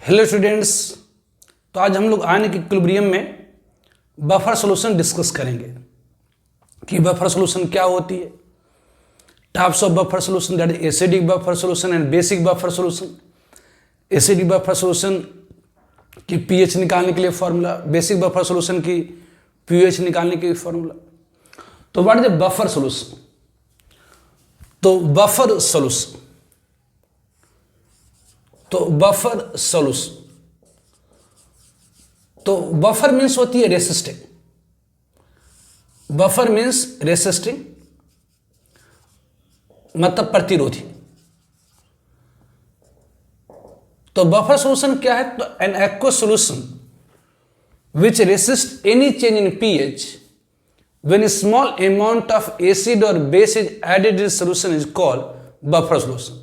Hello students, तो आज हम लोग आयनिक इक्विलिब्रियम में बफर सॉल्यूशन डिस्कस करेंगे कि बफर सॉल्यूशन क्या होती है, types of buffer solution, that is acidic buffer solution and basic buffer solution. Acidic buffer solution की पीएच निकालने के लिए फॉर्मूला, बेसिक बफर सॉल्यूशन की पीएच निकालने के लिए फॉर्मूला। तो व्हाट इज बफर सॉल्यूशन? तो बफर सॉल्यूशन तो बफर मीन्स होती है रेसिस्टिंग। बफर मीन्स रेसिस्टिंग मतलब प्रतिरोधी। तो बफर सॉल्यूशन क्या है? तो an aqueous solution which resist any change in pH when small amount of acid और base is added in solution is called buffer solution.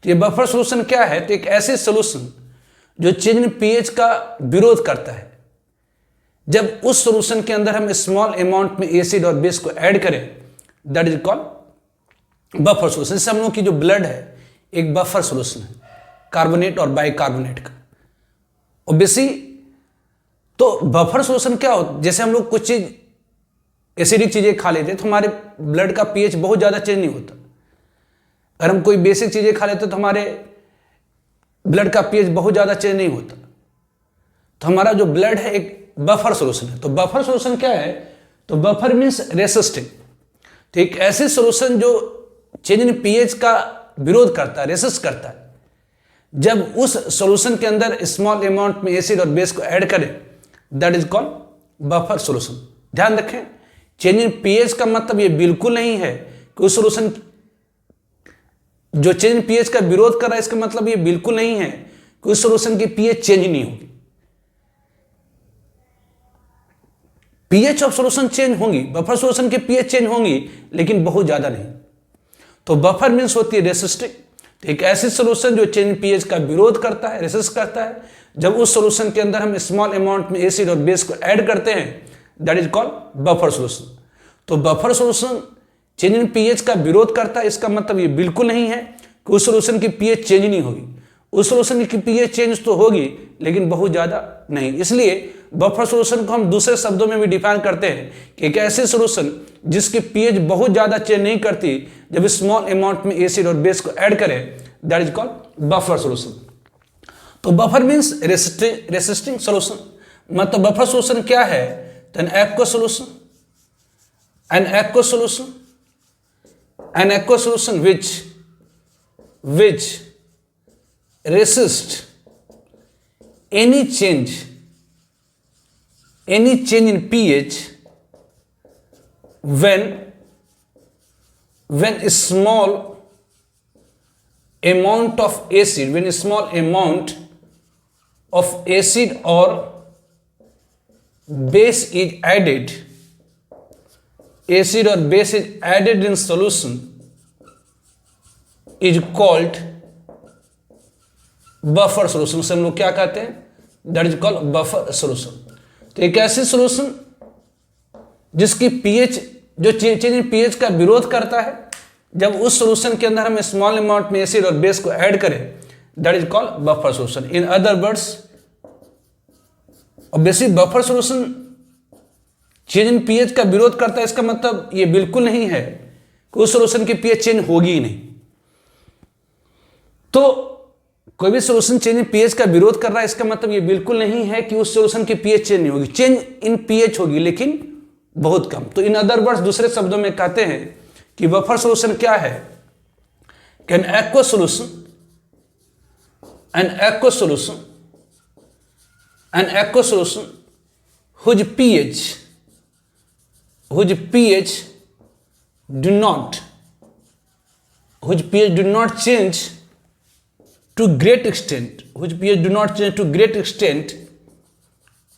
तो ये बफर सॉल्यूशन क्या है? तो एक ऐसे सॉल्यूशन जो चेंज इन पीएच का विरोध करता है। जब उस सॉल्यूशन के अंदर हम स्मॉल अमाउंट में एसिड और बेस को ऐड करें, that is called buffer solution. जैसे हम लोग की जो ब्लड है एक बफर सॉल्यूशन है, कार्बोनेट और बाइकार्बोनेट का। ऑब्वियसली तो बफर सॉल्यूशन क्या होता है? जैसे हम लोग कुछ चीज एसिडिक चीजें खा लेते हैं तो हमारे ब्लड का पीएच बहुत ज्यादा चेंज नहीं होता। अगर हम कोई बेसिक चीजें खा लेते तो हमारे ब्लड का पीएच बहुत ज्यादा चेंज नहीं होता। तो हमारा जो ब्लड है एक बफर सॉल्यूशन है। तो बफर सॉल्यूशन क्या है? तो बफर मीन्स रेसिस्टिंग। तो एक ऐसे सॉल्यूशन जो चेंज इन पीएच का विरोध करता है, रेसिस्ट करता है। जब उस सॉल्यूशन के अंदर स्मॉल अमाउंट में एसिड और बेस को ऐड करें, that is called buffer solution. ध्यान रखें, चेंज इन पीएच का मतलब ये बिल्कुल नहीं है कि उस सॉल्यूशन जो चेंज इन पीएच का विरोध कर रहा है, इसका मतलब ये बिल्कुल नहीं है कि उस सॉल्यूशन की पीएच चेंज नहीं होगी। पीएच ऑफ सॉल्यूशन चेंज होंगी, बफर सॉल्यूशन की पीएच चेंज होंगी, लेकिन बहुत ज्यादा नहीं। तो बफर मीन्स होती है रेसिस्टिंग। तो एक ऐसी सॉल्यूशन जो चेंज इन पीएच का विरोध करता है, रेसिस्ट करता है। जब उस सॉल्यूशन के अंदर हम स्मॉल अमाउंट में एसिड और बेस को ऐड करते हैं, that is called buffer solution. तो buffer solution change in pH का विरोध करता है, इसका मतलब ये बिल्कुल नहीं है कि उस सॉल्यूशन की पीएच चेंज नहीं होगी। उस सॉल्यूशन की पीएच चेंज तो होगी, लेकिन बहुत ज्यादा नहीं। इसलिए बफर सॉल्यूशन को हम दूसरे शब्दों में भी डिफाइन करते हैं कि एक ऐसे सॉल्यूशन जिसकी पीएच बहुत ज्यादा चेंज नहीं करती, जब स्मॉल अमाउंट में एसिड और बेस को ऐड करें, that is called buffer solution. तो बफर मीन्स रेसिस्टिंग सॉल्यूशन। मतलब बफर सॉल्यूशन क्या है? तो an aqueous solution, N aqueous solution, an aqueous solution which resist any change in pH when a small amount of acid or base is added, acid or base is added in solution is called buffer solution। से हम लोग क्या कहते हैं? That is called buffer solution. तो एक ऐसी solution जिसकी पीएच जो चेंज इन पीएच का विरोध करता है, जब उस सॉल्यूशन के अंदर हम स्मॉल अमाउंट में एसिड और बेस को ऐड करें, that is called buffer solution. In other words, obviously buffer solution change in pH का विरोध करता है, इसका मतलब ये बिल्कुल नहीं है कि उस सॉल्यूशन की पीएच चेंज होगी ही नहीं। तो कोई भी सॉल्यूशन चेंज इन पीएच का विरोध कर रहा है, इसका मतलब ये बिल्कुल नहीं है कि उस सॉल्यूशन की पीएच चेंज नहीं होगी। चेंज इन पीएच होगी, लेकिन बहुत कम। तो इन अदर वर्ड्स, दूसरे शब्दों में कहते हैं कि बफर सॉल्यूशन क्या है? N aqueous solution, N aqueous solution, N aqueous solution whose pH do not change to great extent,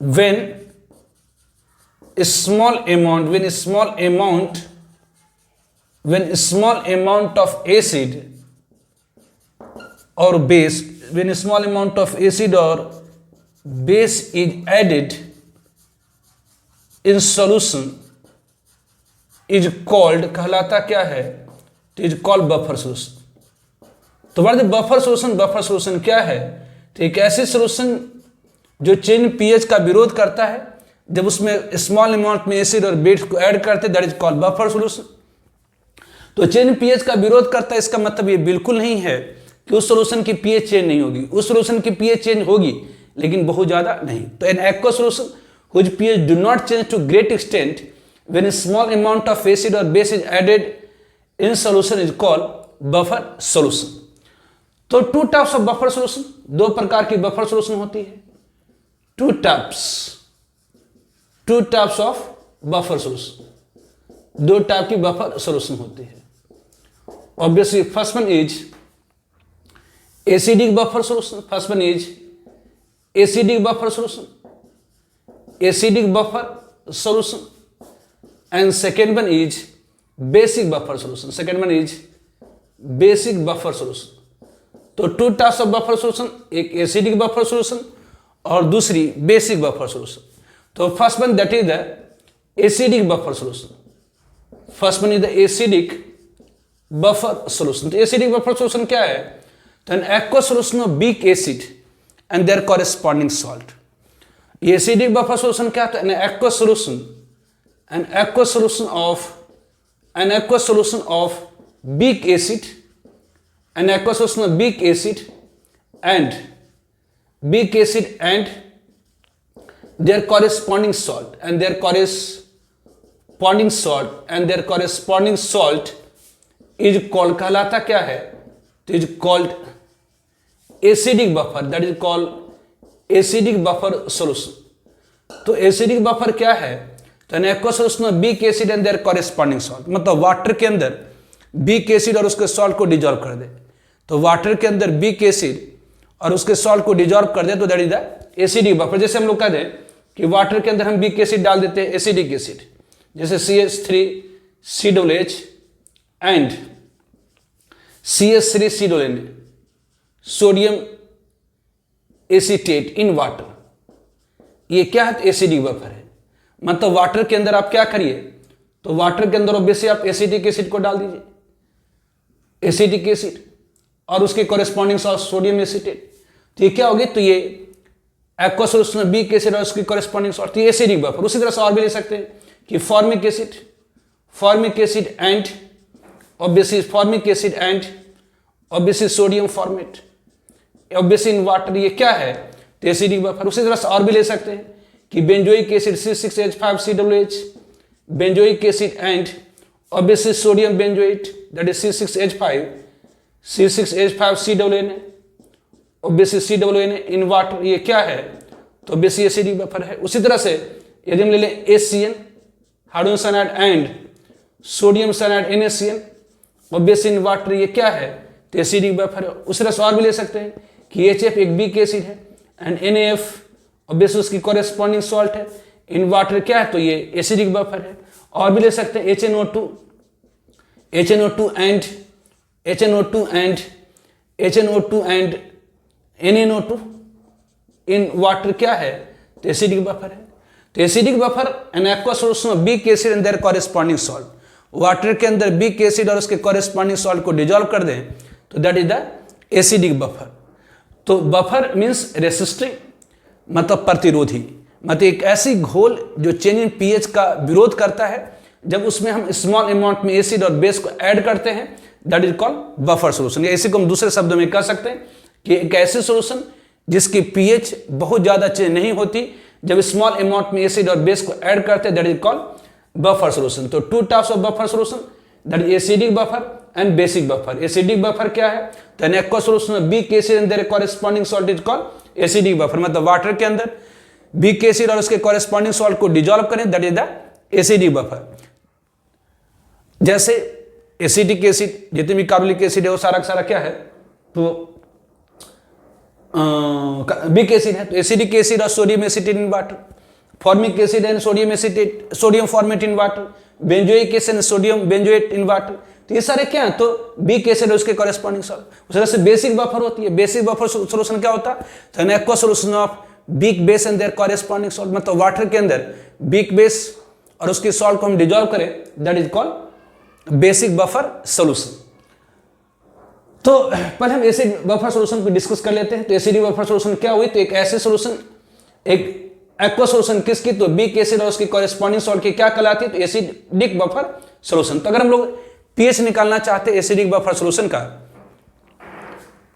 when a small amount of acid or base is added in solution is called, कहलाता क्या है? तो is called buffer solution. तो word buffer solution क्या है? तो एक ऐसी सोल्यूशन जो चेंज पीएच का विरोध करता है, जब उसमें स्मॉल अमाउंट में एसिड और बेस को ऐड करते, that is called buffer solution. तो चेंज पीएच का विरोध करता है, इसका मतलब ये बिल्कुल नहीं है कि उस सोल्यूशन की पीएच चेंज नहीं होगी। उस सोल्यूशन की पीएच चेंज होगी, लेकिन बहुत ज्यादा नहीं। तो an aqua solution which pH do not change to great extent when a small amount of acid or base is added in solution is called buffer solution। तो two types of buffer solution, दो प्रकार की buffer solution होती है। Two types of buffer solution, दो type की buffer solution होती है। Obviously first one is acidic buffer solution, first one is acidic buffer solution, acidic buffer solution, and second one is basic buffer solution, second one is basic buffer solution. तो two types of buffer solution, एक acidic buffer solution और दूसरी basic buffer solution. तो first one that is the acidic buffer solution, first one is the acidic buffer solution. तो acidic buffer solution क्या है? तो an aqua solution of weak acid and their corresponding salt. ये acidic buffer solution क्या है? An aqua solution of weak acid, an aqueous solution of weak acid and their corresponding salt, and their corresponding salt is called, कहलाता क्या है? तो is called acidic buffer, that is called acidic buffer solution। तो acidic buffer क्या है? तो an aqua solution of weak acid and their corresponding salt, मतलब water के अंदर वीक एसिड और उसके सॉल्ट को डिजॉल्व कर दे। तो वाटर के अंदर वीक एसिड और उसके सॉल्ट को डिजॉल्व कर दे, तो that is the acidic buffer. जैसे हम लोग कह दें कि वाटर के अंदर हम वीक एसिड डाल देते हैं, एसिडिक एसिड, जैसे CH3COOH and CH3COON, sodium acetate in water, ये क्या है? एसिडिक बफर है। मतलब वाटर के अंदर आप क्या करिए, तो वाटर के अंदर ऑब्वियसली आप एसिडिक एसिड को डाल दीजिए, एसिडिक एसिड और उसके कॉरेस्पॉन्डिंग सॉल्ट सोडियम एसीटेट, तो ये क्या होगी? तो ये एक्वा सोल्यूशन वीक एसिड और उसकी कॉरेस्पॉन्डिंग सॉल्ट, तो ये एसिडिक बफर। उसी तरह से और भी ले सकते हैं कि formic acid and obviously sodium format, obviously in water, ये क्या है? तो एसिडिक बफर। उसी तरह से और भी ले सकते हैं कि benzoic acid C6H5COOH, benzoic acid and obviously sodium benzoate, that is C6H5COON, obviously COON in water, ये क्या है? तो ऑब्वियसली एसिडिक बफर है। उसी तरह से यदि हम ले लें HCN, hydrogen cyanide and sodium cyanide NaCN, obviously in water, ये क्या है? तो एसिडिक बफर है। उसी तरह से और भी ले सकते हैं कि HF एक वीक एसिड है एंड NaF ऑब्वियसली उसकी कॉरेस्पॉन्डिंग सॉल्ट है, इन वाटर क्या है? तो ये एसिडिक बफर है। और भी ले सकते हैं HNO2 and NaNO2 in water क्या है? तो एसिडिक बफर है। तो acidic buffer an aqua solution of weak acid and their corresponding salt, water के अंदर वीक एसिड और उसके कॉरेस्पॉन्डिंग सॉल्ट को डिजॉल्व कर दें, तो that is the acidic buffer. तो बफर मीन्स रेसिस्टिंग, मतलब प्रतिरोधी, मतलब एक ऐसी घोल जो चेंज इन पीएच का विरोध करता है। जब उसमें हम स्मॉल अमाउंट में एसिड और बेस को ऐड करते हैं, that is called buffer solution. इसी को हम दूसरे शब्दों में कह सकते हैं कि एक ऐसी सोल्यूशन जिसकी पीएच बहुत ज्यादा चेंज नहीं होती, जब स्मॉल अमाउंट में एसिड और बेस को ऐड करते हैं, that is called buffer solution. तो two types of buffer solution, that is acidic buffer and basic buffer. Acidic buffer क्या है? तो an aqua solution of weak acid and their corresponding salt is called acidic buffer, मतलब water के अंदर weak acid और उसके corresponding salt को dissolve करें, that is the acidic buffer. जैसे एसिडिक एसिड, जितने भी कार्बोलिक एसिड है वो सारा का सारा क्या है? तो वीक एसिड है। तो एसिडिक एसिड और sodium acetate in water, formic acid and sodium acetate, sodium format in water, benzoic acid and sodium benzoate in water, तो ये सारे क्या है? तो वीक एसिड और उसके कॉरेस्पॉन्डिंग सॉल्ट। उस तरह से बेसिक बफर होती है। बेसिक बफर सोल्यूशन क्या होता है? तो an aqua solution of weak base and their corresponding salt, मतलब वाटर के अंदर वीक बेस और उसके सॉल्ट को हम डिजॉल्व करें, that is called basic buffer solution. तो पहले हम एसिड बफर सॉल्यूशन को डिस्कस कर लेते हैं। तो एसिडिक बफर सॉल्यूशन क्या हुई, तो एक ऐसे सॉल्यूशन, एक एक्वा सॉल्यूशन किसकी, तो बिक एसिड और उसकी कॉरेस्पॉन्डिंग सॉल्ट की क्या कहलाती है, तो एसिडिक बफर सॉल्यूशन। तो अगर हम लोग पीएच निकालना चाहते हैं एसिडिक बफर सॉल्यूशन का,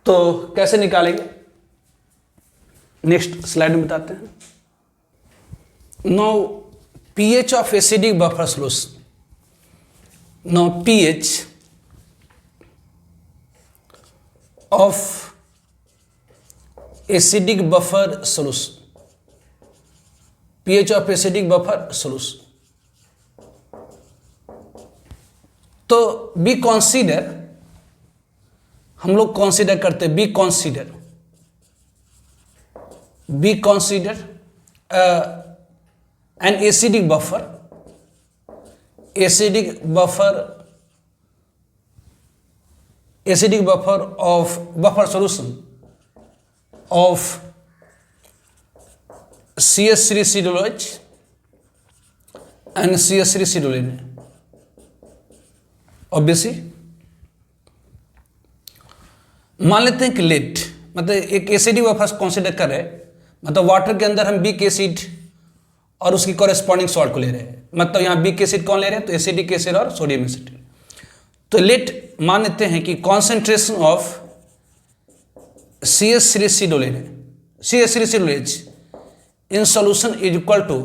तो कैसे निकालेंगे, नेक्स्ट स्लाइड में बताते हैं। Now pH of acidic buffer solution, now pH of acidic buffer solution, pH of acidic buffer solution। तो बी कंसीडर, हम लोग कंसीडर करते हैं, B consider an acidic buffer of buffer solution of CH3COOH and CH3COONA। Obviously मान लेते हैं कि late, मतलब एक एसिडिक बफर कंसीडर कर रहे हैं, मतलब वाटर के अंदर हम बिक एसिड और उसकी कॉरेस्पॉन्डिंग सॉल्ट को ले रहे हैं। मतलब यहाँ बिक एसिड कौन ले रहे हैं, तो एसिडिक एसिड और सोडियम एसिड। तो लेट मान लेते हैं कि concentration of CH3COOH in solution is equal to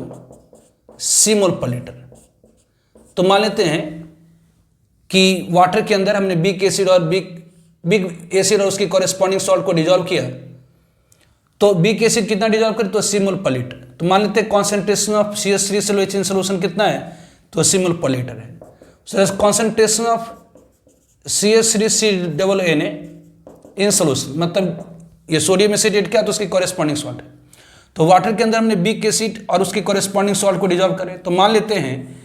C mole per litre. तो मान लेते हैं कि वाटर के अंदर हमने बिग एसिड और उसकी कॉरेस्पॉन्डिंग सॉल्ट को डिजॉल्व किया, तो बिग एसिड कितना डिजॉल्व करे, तो C मोल पर लीटर। तो मान लेते हैं concentration of CH3COOH in solution कितना है, तो C मोल पर लीटर है। Concentration of CH3COONA in solution, मतलब ये सोडियम एसिटेट क्या, तो उसकी कॉरेस्पॉन्डिंग सॉल्ट है। तो वाटर के अंदर हमने बिक एसिड और उसकी कॉरेस्पॉन्डिंग सॉल्ट को डिजॉल्व करें, तो मान लेते हैं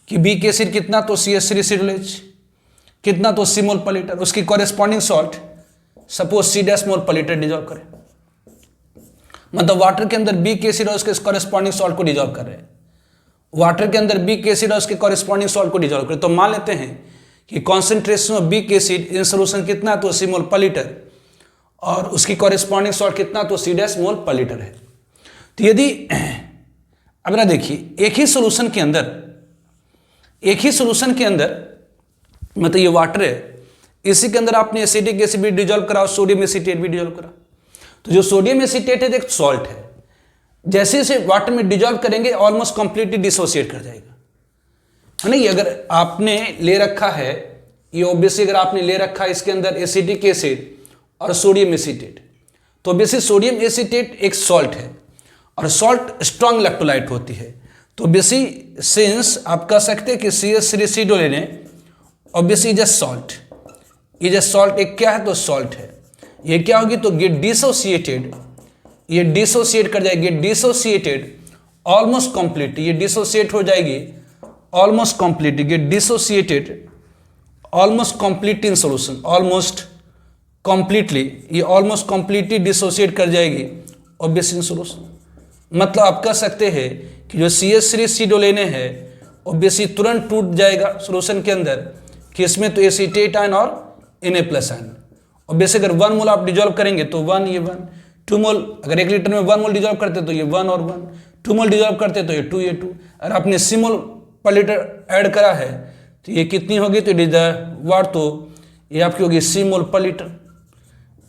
कि बिक एसिड कितना, तो CH3COOH कितना, तो C मोल पर लीटर, उसकी corresponding salt suppose C' mole per litre dissolve करें। मतलब वाटर के अंदर बिक एसिड और उसके कॉरेस्पॉन्डिंग सॉल्ट को डिजॉल्व कर रहे हैं, वाटर के अंदर बिक एसिड और उसके कॉरेस्पॉन्डिंग सॉल्ट को डिजॉल्व करें। तो मान लेते हैं कि कॉन्सेंट्रेशन ऑफ बिक एसिड इन सोल्यूशन कितना, तो C मोल पर लीटर, और उसकी कॉरेस्पॉन्डिंग सॉल्ट कितना, तो C' मोल पर लीटर है। तो यदि अब ना देखिए एक ही सोल्यूशन के अंदर मतलब ये वाटर है, इसी के अंदर आपने एसिडिक एसिड भी डिजॉल्व करा और सोडियम एसिटेट भी डिजॉल्व करा। तो जो सोडियम एसिटेट है एक सॉल्ट है, जैसे जैसे वाटर में डिजॉल्व करेंगे ऑलमोस्ट कंप्लीटली डिसोसिएट कर जाएगा, है ना। ये अगर आपने ले रखा है, ये ऑब्वियसली अगर आपने ले रखा है इसके अंदर एसिडिक एसिड और सोडियम एसिटेट, तो ऑब्वियसली सोडियम एसिटेट एक सॉल्ट है और सॉल्ट स्ट्रॉन्ग इलेक्ट्रोलाइट होती है। तो ऑब्वियसली सिंस आप कह सकते हैं कि CH3COONA obviously is a salt, एक क्या है, तो सॉल्ट है। ये क्या होगी, तो गेट डिसोसिएटेड, ये डिसोसिएट कर जाएगी, डिसोसिएटेड ऑलमोस्ट कंप्लीट, ये डिसोसिएट हो जाएगी almost complete, get dissociated almost complete in solution, almost completely, ये ऑलमोस्ट कंप्लीटली डिसोसिएट कर जाएगी ऑब्वियसली इन सोल्यूशन। मतलब आप कह सकते हैं कि जो CH3COONA है ऑब्वियसली तुरंत टूट जाएगा सोल्यूशन के अंदर, कि इसमें तो एसिटेट आयन और Na+ आयन। ऑब्वियसली अगर 1 मोल आप डिजॉल्व करेंगे तो 1 ये 1, 2 मोल अगर 1 लीटर में 1 मोल डिजॉल्व करते तो ये 1 और 1, 2 मोल डिजॉल्व करते तो ये 2 ये 2। अगर आपने C mole per litre add करा है तो ये कितनी होगी, तो वाट, तो ये आपकी होगी C mole per litre.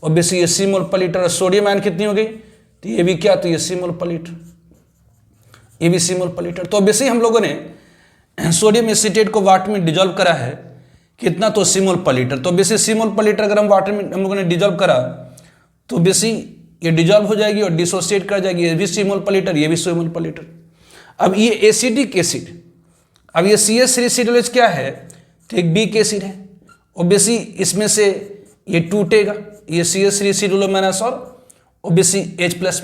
Obviously ये C मोल पर लीटर, और सोडियम आयन कितनी हो गई, तो ये भी क्या, तो ये C मोल पर लीटर, ये भी C मोल पर लीटर। तो ऑब्वियसली हम लोगों ने सोडियम एसिटेट को वाटर में डिजॉल्व करा है कितना, तो C मोल पर लीटर। तो obviously C mole per litre अगर हम वाटर में हम लोगों ने डिजॉल्व करा तो ऑब्वियसली ये डिजॉल्व हो जाएगी और डिसोसिएट कर जाएगी, ये भी C मोल पर लीटर, ये भी C मोल पर लीटर। अब ये एसिडिक एसिड, अब ये CH3COOH क्या है, तो एक बिक एसिड है। ऑब्वियसली इसमें से ये टूटेगा, ये CH3COOH और ऑब्वियसली H+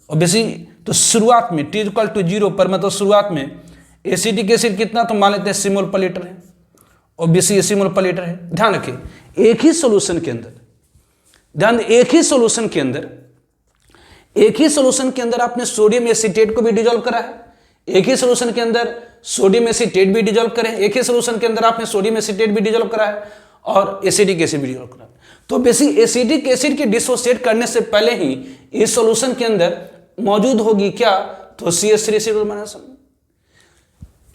ऑब्वियसली। तो शुरुआत में T = 0 पर, मतलब शुरुआत में एसिडिक एसिड कितना, तो मान लेते हैं C मोल पर लीटर है, ऑब्वियसली ये C मोल पर लीटर है। ध्यान रखिए एक ही सोल्यूशन के अंदर, ध्यान एक ही सोल्यूशन के अंदर आपने सोडियम एसिटेट को भी डिजॉल्व करा है, एक ही सोल्यूशन के अंदर सोडियम एसिटेट भी डिजॉल्व करें, एक ही सोल्यूशन के अंदर आपने सोडियम एसिटेट भी डिजॉल्व करा है और एसिडिक एसिड भी डिजॉल्व करा है। तो बेसिक एसिडिक एसिड के डिसोसिएट करने से पहले ही इस सॉल्यूशन के अंदर मौजूद होगी क्या, तो CH3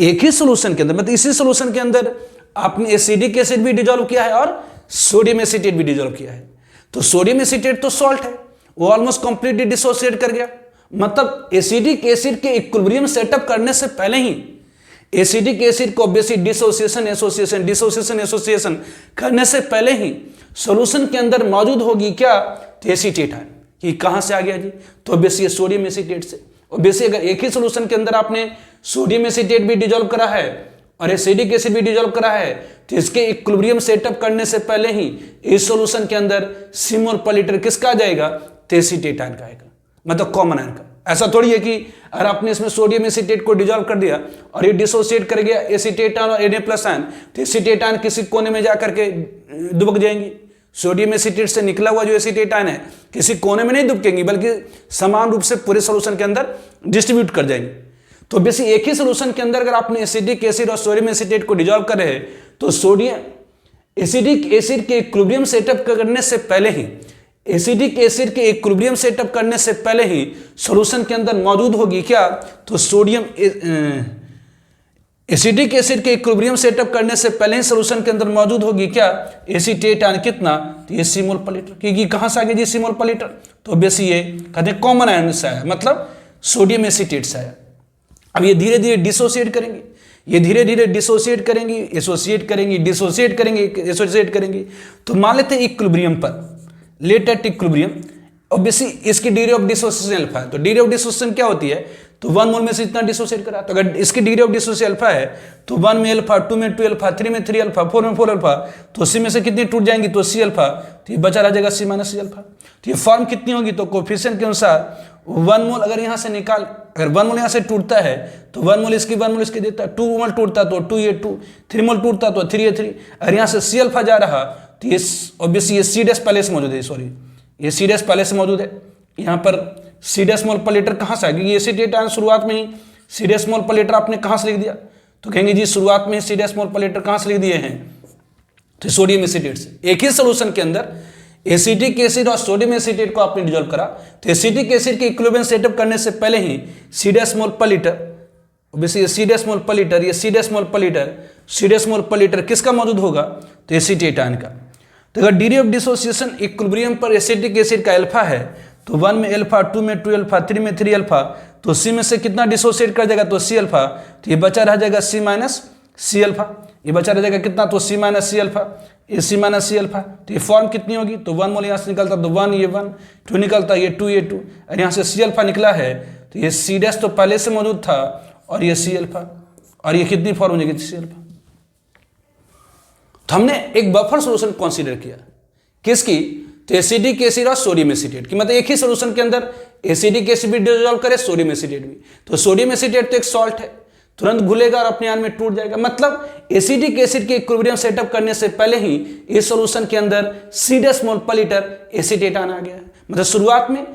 एक ही सॉल्यूशन के अंदर, मतलब इसी सॉल्यूशन के अंदर आपने एसिडिक एसिड भी डिजोल्व किया है और सोडियम एसीटेट भी डिजोल्व किया है। तो सोडियम एसीटेट तो सॉल्ट है, वो ऑलमोस्ट कंप्लीटली डिसोसिएट कर गया। मतलब एसिडिक एसिड के इक्विलिब्रियम सेटअप करने से पहले ही एसिडिक एसिड को basic dissociation association dissociation association करने से पहले ही सॉल्यूशन के अंदर मौजूद होगी क्या, तो एसीटेट आयन। ये कहां से आ गया जी, तो बेसिक सोडियम एसीटेट से। और बेसिक अगर एक ही सॉल्यूशन के अंदर आपने सोडियम एसीटेट भी डिजोल्व करा है और एसिडिक एसिड भी डिजोल्व करा है, तो इसके इक्विलिब्रियम सेटअप करने से पहले ही इस सॉल्यूशन के अंदर सी मोल पर लीटर किसका आ जाएगा, तो एसीटेट आयन का आएगा, मतलब कॉमन आयन का। ऐसा थोड़ी है कि अगर आपने इसमें सोडियम एसीटेट को डिजोल्व कर दिया और ये डिसोसिएट कर गया एसीटेट आयन और Na+ आयन, तो एसीटेट आयन किसी कोने में जाकर के दुबक जाएंगी। सोडियम एसीटेट से निकला हुआ जो एसीटेट आयन है किसी कोने में नहीं दुबकेंगी, बल्कि समान रूप से पूरे सॉल्यूशन के अंदर डिस्ट्रीब्यूट कर जाएंगे। तो बेसिक एक ही सॉल्यूशन के अंदर अगर आपने एसिडिक एसिड और सोडियम एसीटेट को डिजोल्व कर रहे हैं, तो सोडियम एसिडिक एसिड के इक्विलिब्रियम सेटअप करने से पहले ही एसिडिक एसिड के इक्विलिब्रियम सेटअप करने से पहले ही सॉल्यूशन के अंदर मौजूद होगी क्या, तो सोडियम एसिडिक एसिड के इक्विलिब्रियम सेटअप करने से पहले ही सॉल्यूशन के अंदर मौजूद होगी क्या, एसीटेट आयन कितना, तो ये सी मोल पर लीटर। क्योंकि कहां से आ गया जी सी मोल पर लीटर, तो बेसिक ये कहते हैं कॉमन आयन से आया, मतलब सोडियम एसीटेट से आया। अब ये धीरे धीरे डिसोसिएट करेंगे, ये धीरे धीरे डिसोसिएट करेंगी, एसोसिएट करेंगी, डिसोसिएट करेंगे, एसोसिएट करेंगी। तो मान लेते हैं इक्विलिब्रियम पर, लेट एट इक्विलिब्रियम, ऑब्वियसली इसकी डिग्री ऑफ डिसोसिएशन अल्फा है। तो डिग्री ऑफ डिसोसिएशन क्या होती है, तो 1 मोल में से इतना डिसोसिएट करा। तो अगर इसकी डिग्री ऑफ डिसोसिएशन अल्फा है तो 1 में अल्फा, 2 में 2 अल्फा, 3 में 3 अल्फा, 4 में 4 अल्फा, तो सी में से कितनी टूट जाएंगी, तो सी अल्फा, तो ये बचा रह जाएगा सी माइनस सी अल्फा। तो ये फॉर्म कितनी होगी, तो कोफिशिएंट के अनुसार 1 मोल अगर यहाँ से निकाल, अगर 1 मोल यहाँ से टूटता है तो 1 मोल इसकी 1 मोल इसकी देता है, 2 मोल टूटता तो 2 ये 2, 3 मोल टूटता तो 3 ये 3। अगर यहाँ से सी अल्फा जा रहा तो ये ऑब्वियसली ये सी डैश पहले से मौजूद है, सॉरी ये सी डैश पहले से मौजूद है। यहाँ पर सी डैश मोल पर लीटर कहाँ से आएगी, एसीटेट आयन शुरुआत में ही सी डैश मोल पर लीटर आपने कहाँ से लिख दिया, तो कहेंगे जी शुरुआत में ही सी डैश मोल पर लीटर कहाँ से लिख दिए हैं, तो सोडियम एसीटेट से। एक ही सॉल्यूशन के अंदर एसिडिक एसिड और सोडियम एसीटेट को आपने डिजोल्व करा, तो एसिडिक एसिड के इक्विलिब्रियम सेटअप करने से पहले ही सी डैश मोल per litre, obviously C dash मोल पर लीटर, ये सी डैश मोल पर लीटर, सी डैश मोल पर लीटर किसका मौजूद होगा, तो एसीटेट आयन का। तो अगर डिग्री ऑफ डिसोसिएशन इक्विलिब्रियम पर एसिडिक एसिड का अल्फा है, तो 1 में अल्फा, 2 में 2 अल्फा, 3 में 3 अल्फा, तो सी में से कितना डिसोसिएट कर जाएगा, तो सी अल्फा, तो ये बचा रह जाएगा सी माइनस सी अल्फा, ये बचा रह जाएगा कितना, तो सी माइनस सी अल्फा, ये सी माइनस सी अल्फा। तो ये फॉर्म कितनी होगी, तो 1 मोल यहाँ से निकलता तो 1 ये 1, 2 निकलता ये 2 ये 2, और यहाँ से सी अल्फा निकला है, तो ये सी डैश तो पहले से मौजूद था और ये सी अल्फा, और ये कितनी फॉर्म हो जाएगी, सी अल्फा। तो हमने एक बफर सोल्यूशन कंसीडर किया, किसकी, तो एसिडिक एसिड और सोडियम एसीटेट की। मतलब एक ही सॉल्यूशन के अंदर एसिडिक एसिड भी डिसॉल्व करे, सोडियम एसीटेट भी। तो सोडियम एसीटेट तो एक सॉल्ट है, तुरंत घुलेगा और अपने आयन में टूट जाएगा। मतलब एसिडिक एसिड के इक्विलिब्रियम सेटअप करने से पहले ही इस सॉल्यूशन के अंदर सी डैश मोल पर लीटर एसीटेट आयन आ गया है। मतलब शुरुआत में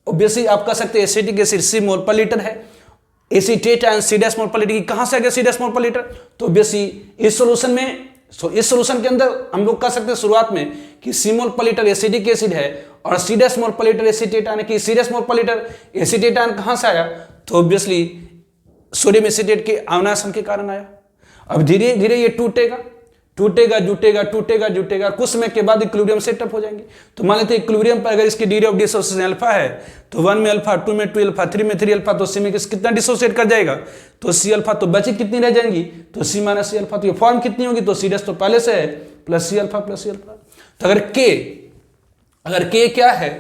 ऑब्वियसली आप कह सकते हैं एसिडिक एसिड सी मोल पर लीटर है, एसीटेट आयन सी डैश मोल पर लीटर की। कहां से आ गया सी डैश मोल पर लीटर, तो ऑब्वियसली इस सॉल्यूशन में, इस सॉल्यूशन के अंदर हम लोग कह सकते हैं शुरुआत में कि सी मोल पर लीटर एसिडिक एसिड है और सी डैश मोल पर लीटर एसीटेट आयन की। सी डैश मोल पर लीटर एसीटेट आयन कहां से आया, तो ऑब्वियसली सोडियम एसीटेट के आयनासन के कारण आया। अब धीरे धीरे ये टूटेगा, टूटेगा, जुटेगा, टूटेगा, जुटेगा, कुछ समय के बाद इक्विलिब्रियम सेटअप हो जाएंगे। तो मान लेते हैं इक्विलिब्रियम पर अगर इसकी डिग्री ऑफ डिसोसिएशन अल्फा है, तो 1 में अल्फा, 2 में 2 अल्फा, 3 में 3 अल्फा, तो सी में कितना डिसोसिएट कर जाएगा, तो सी अल्फा, तो बची कितनी रह जाएंगी, तो सी माइनस सी अल्फा। तो ये फॉर्म कितनी होगी, तो सी डैश तो पहले से है plus C alpha plus C alpha. तो अगर के क्या है,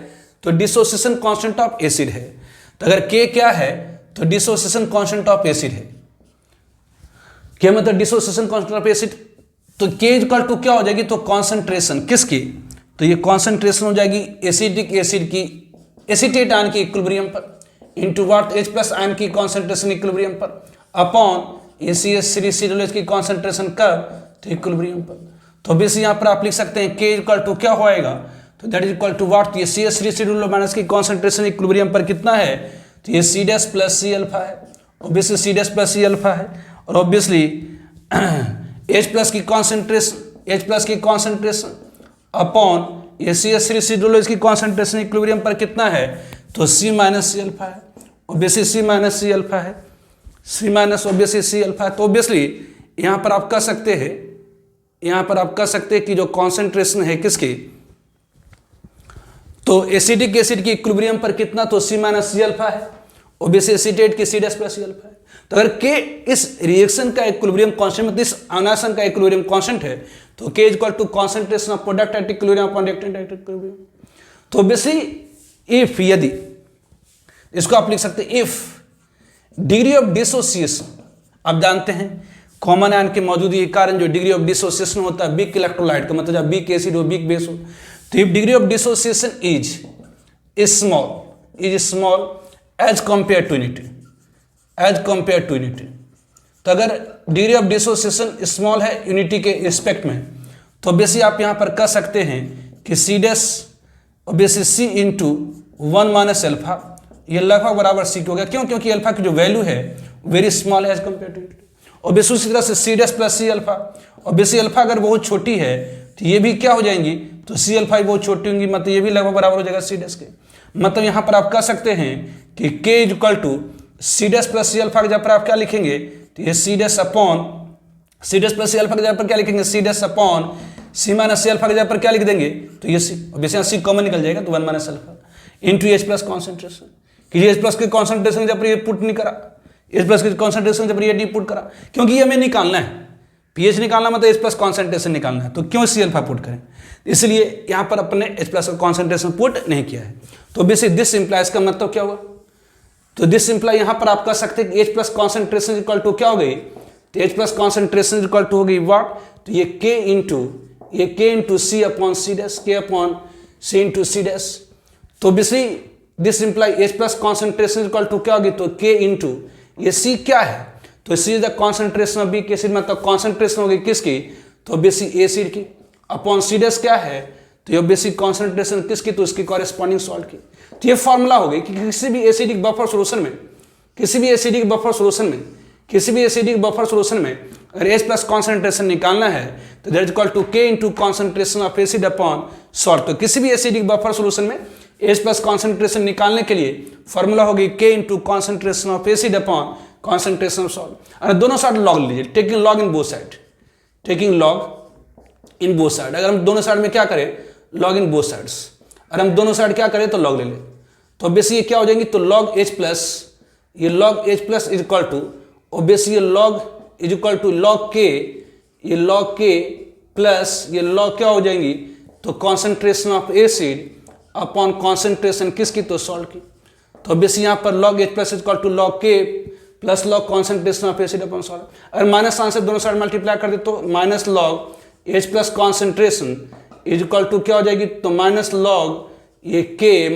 तो डिसोसिएशन कांस्टेंट ऑफ एसिड है। तो अगर के क्या है, तो डिसोसिएशन कांस्टेंट ऑफ एसिड है। क्या मतलब डिसोसिएशन कांस्टेंट ऑफ एसिड, तो के इक्वल टू क्या हो जाएगी, तो कॉन्सेंट्रेशन किसकी, तो ये कॉन्सेंट्रेशन हो जाएगी एसिडिक एसिड की, एसीटेट आयन की इक्विलिब्रियम पर, इनटू व्हाट H+ आयन की कॉन्सेंट्रेशन इक्विलिब्रियम पर, अपॉन ACH3COOH की कॉन्सेंट्रेशन कब, तो इक्विलिब्रियम पर। तो बेसिक यहाँ पर आप लिख सकते हैं के इक्वल टू क्या होएगा, तो that is equal to what, ये CH3COOH माइनस की कॉन्सेंट्रेशन इक्विलिब्रियम पर कितना है, तो ये C dash plus C alpha है, obviously C dash plus C alpha है, और ऑब्वियसली H+ की कॉन्सेंट्रेशन अपॉन ACH3 इसकी कॉन्सेंट्रेशन इक्विलिब्रियम पर कितना है, तो C माइनस सी अल्फा है, obviously C minus C alpha है, C minus obviously C alpha है। तो ऑब्वियसली यहाँ पर आप कह सकते हैं, यहाँ पर आप कह सकते हैं कि जो कॉन्सेंट्रेशन है किसकी, तो एसिटिक एसिड की इक्विलिब्रियम पर कितना, तो C माइनस सी अल्फा है, ऑब्वियसली एसीटेट की C dash plus C alpha है। तो अगर K इस रिएक्शन का इक्विलिब्रियम कांस्टेंट, मतलब इस आनासन का इक्विलिब्रियम कांस्टेंट है, तो K equal to concentration of product at equilibrium upon reactant at equilibrium. तो ऑब्वियसली इफ, यदि, इसको आप लिख सकते हैं इफ डिग्री ऑफ डिसोसिएशन, आप जानते हैं कॉमन आयन की मौजूदगी के कारण जो डिग्री ऑफ डिसोसिएशन होता है वीक इलेक्ट्रोलाइट का, मतलब जब वीक एसिड हो वीक बेस हो, तो if degree of dissociation is small as compare to unity, तो अगर डिग्री ऑफ डिसोसिएशन स्मॉल है यूनिटी के रिस्पेक्ट में, तो ऑब्वियसली आप यहाँ पर कह सकते हैं कि C dash obviously C into 1 minus alpha, ये लगभग बराबर C हो गया। क्यों? क्योंकि अल्फा की जो वैल्यू है वेरी स्मॉल है as compare to unity. Obviously उसी तरह से C dash plus C alpha, obviously alpha अगर बहुत छोटी है तो ये भी क्या हो जाएंगी, तो C अल्फा भी बहुत छोटी होंगी, मतलब ये भी लगभग बराबर हो जाएगा C डैश के। मतलब यहाँ पर आप कह सकते हैं कि K is equal to C dash plus C alpha के जगह पर आप क्या लिखेंगे, तो ये C dash upon C dash plus C alpha के जगह पर क्या लिखेंगे, C dash upon C minus C alpha के जगह पर क्या लिख देंगे, तो ये C, ऑब्वियसली C कॉमन निकल जाएगा, तो 1 minus alpha into H plus concentration, कि H प्लस के कॉन्सेंट्रेशन के जगह पर ये पुट नहीं करा, H प्लस के कॉन्सेंट्रेशन जब ये डी पुट करा, क्योंकि ये हमें निकालना है, पीएच निकालना मतलब H प्लस कॉन्सेंट्रेशन निकालना है, तो क्यों C अल्फा पुट करें, इसलिए यहाँ पर अपने H प्लस का कॉन्सेंट्रेशन पुट नहीं किया है। तो बेसिक दिस इंप्लाइज का मतलब क्या हुआ, तो दिस इंप्लाई यहाँ पर आप कह सकते हैं कि H plus concentration equal to क्या हो गई, तो H plus concentration equal to हो गई व्हाट, तो ये K into C upon C dash, K upon C into C dash. तो basically this imply H plus concentration equal to क्या होगी, तो K इंटू ये C क्या है, तो C is the concentration of weak acid, मतलब कॉन्सेंट्रेशन होगी किसकी, तो बेसिक एसिड की, अपॉन C डैश क्या है, तो ये बेसिक कॉन्सेंट्रेशन किसकी, तो उसकी कॉरेस्पॉन्डिंग सॉल्ट की। तो ये फॉर्मूला हो गई कि किसी भी एसिडिक बफर सॉल्यूशन में अगर H प्लस कॉन्सेंट्रेशन निकालना है तो that is equal to K into concentration of acid upon salt. तो किसी भी एसिडिक बफर सॉल्यूशन में H प्लस कॉन्सेंट्रेशन निकालने के लिए फॉर्मूला होगी K into concentration of acid upon concentration of salt. अगर दोनों साइड लॉग लीजिए, taking log in both side, अगर हम दोनों साइड में क्या करें, लॉग इन बोथ साइड्स, अगर हम दोनों साइड क्या करें तो लॉग ले लें, तो ऑब्वियसली ये क्या हो जाएंगी, तो log H plus is equal to obviously ये log is equal to log K, ये लॉग K प्लस ये लॉग क्या हो जाएंगी, तो concentration of acid upon concentration किसकी, तो सॉल्ट की। तो ऑब्वियसली यहाँ पर log H plus is equal to log K plus log concentration of acid upon salt. अगर माइनस साइन से दोनों साइड मल्टीप्लाई कर दे तो minus log H plus concentration is equal to क्या हो जाएगी, तो माइनस लॉग ये K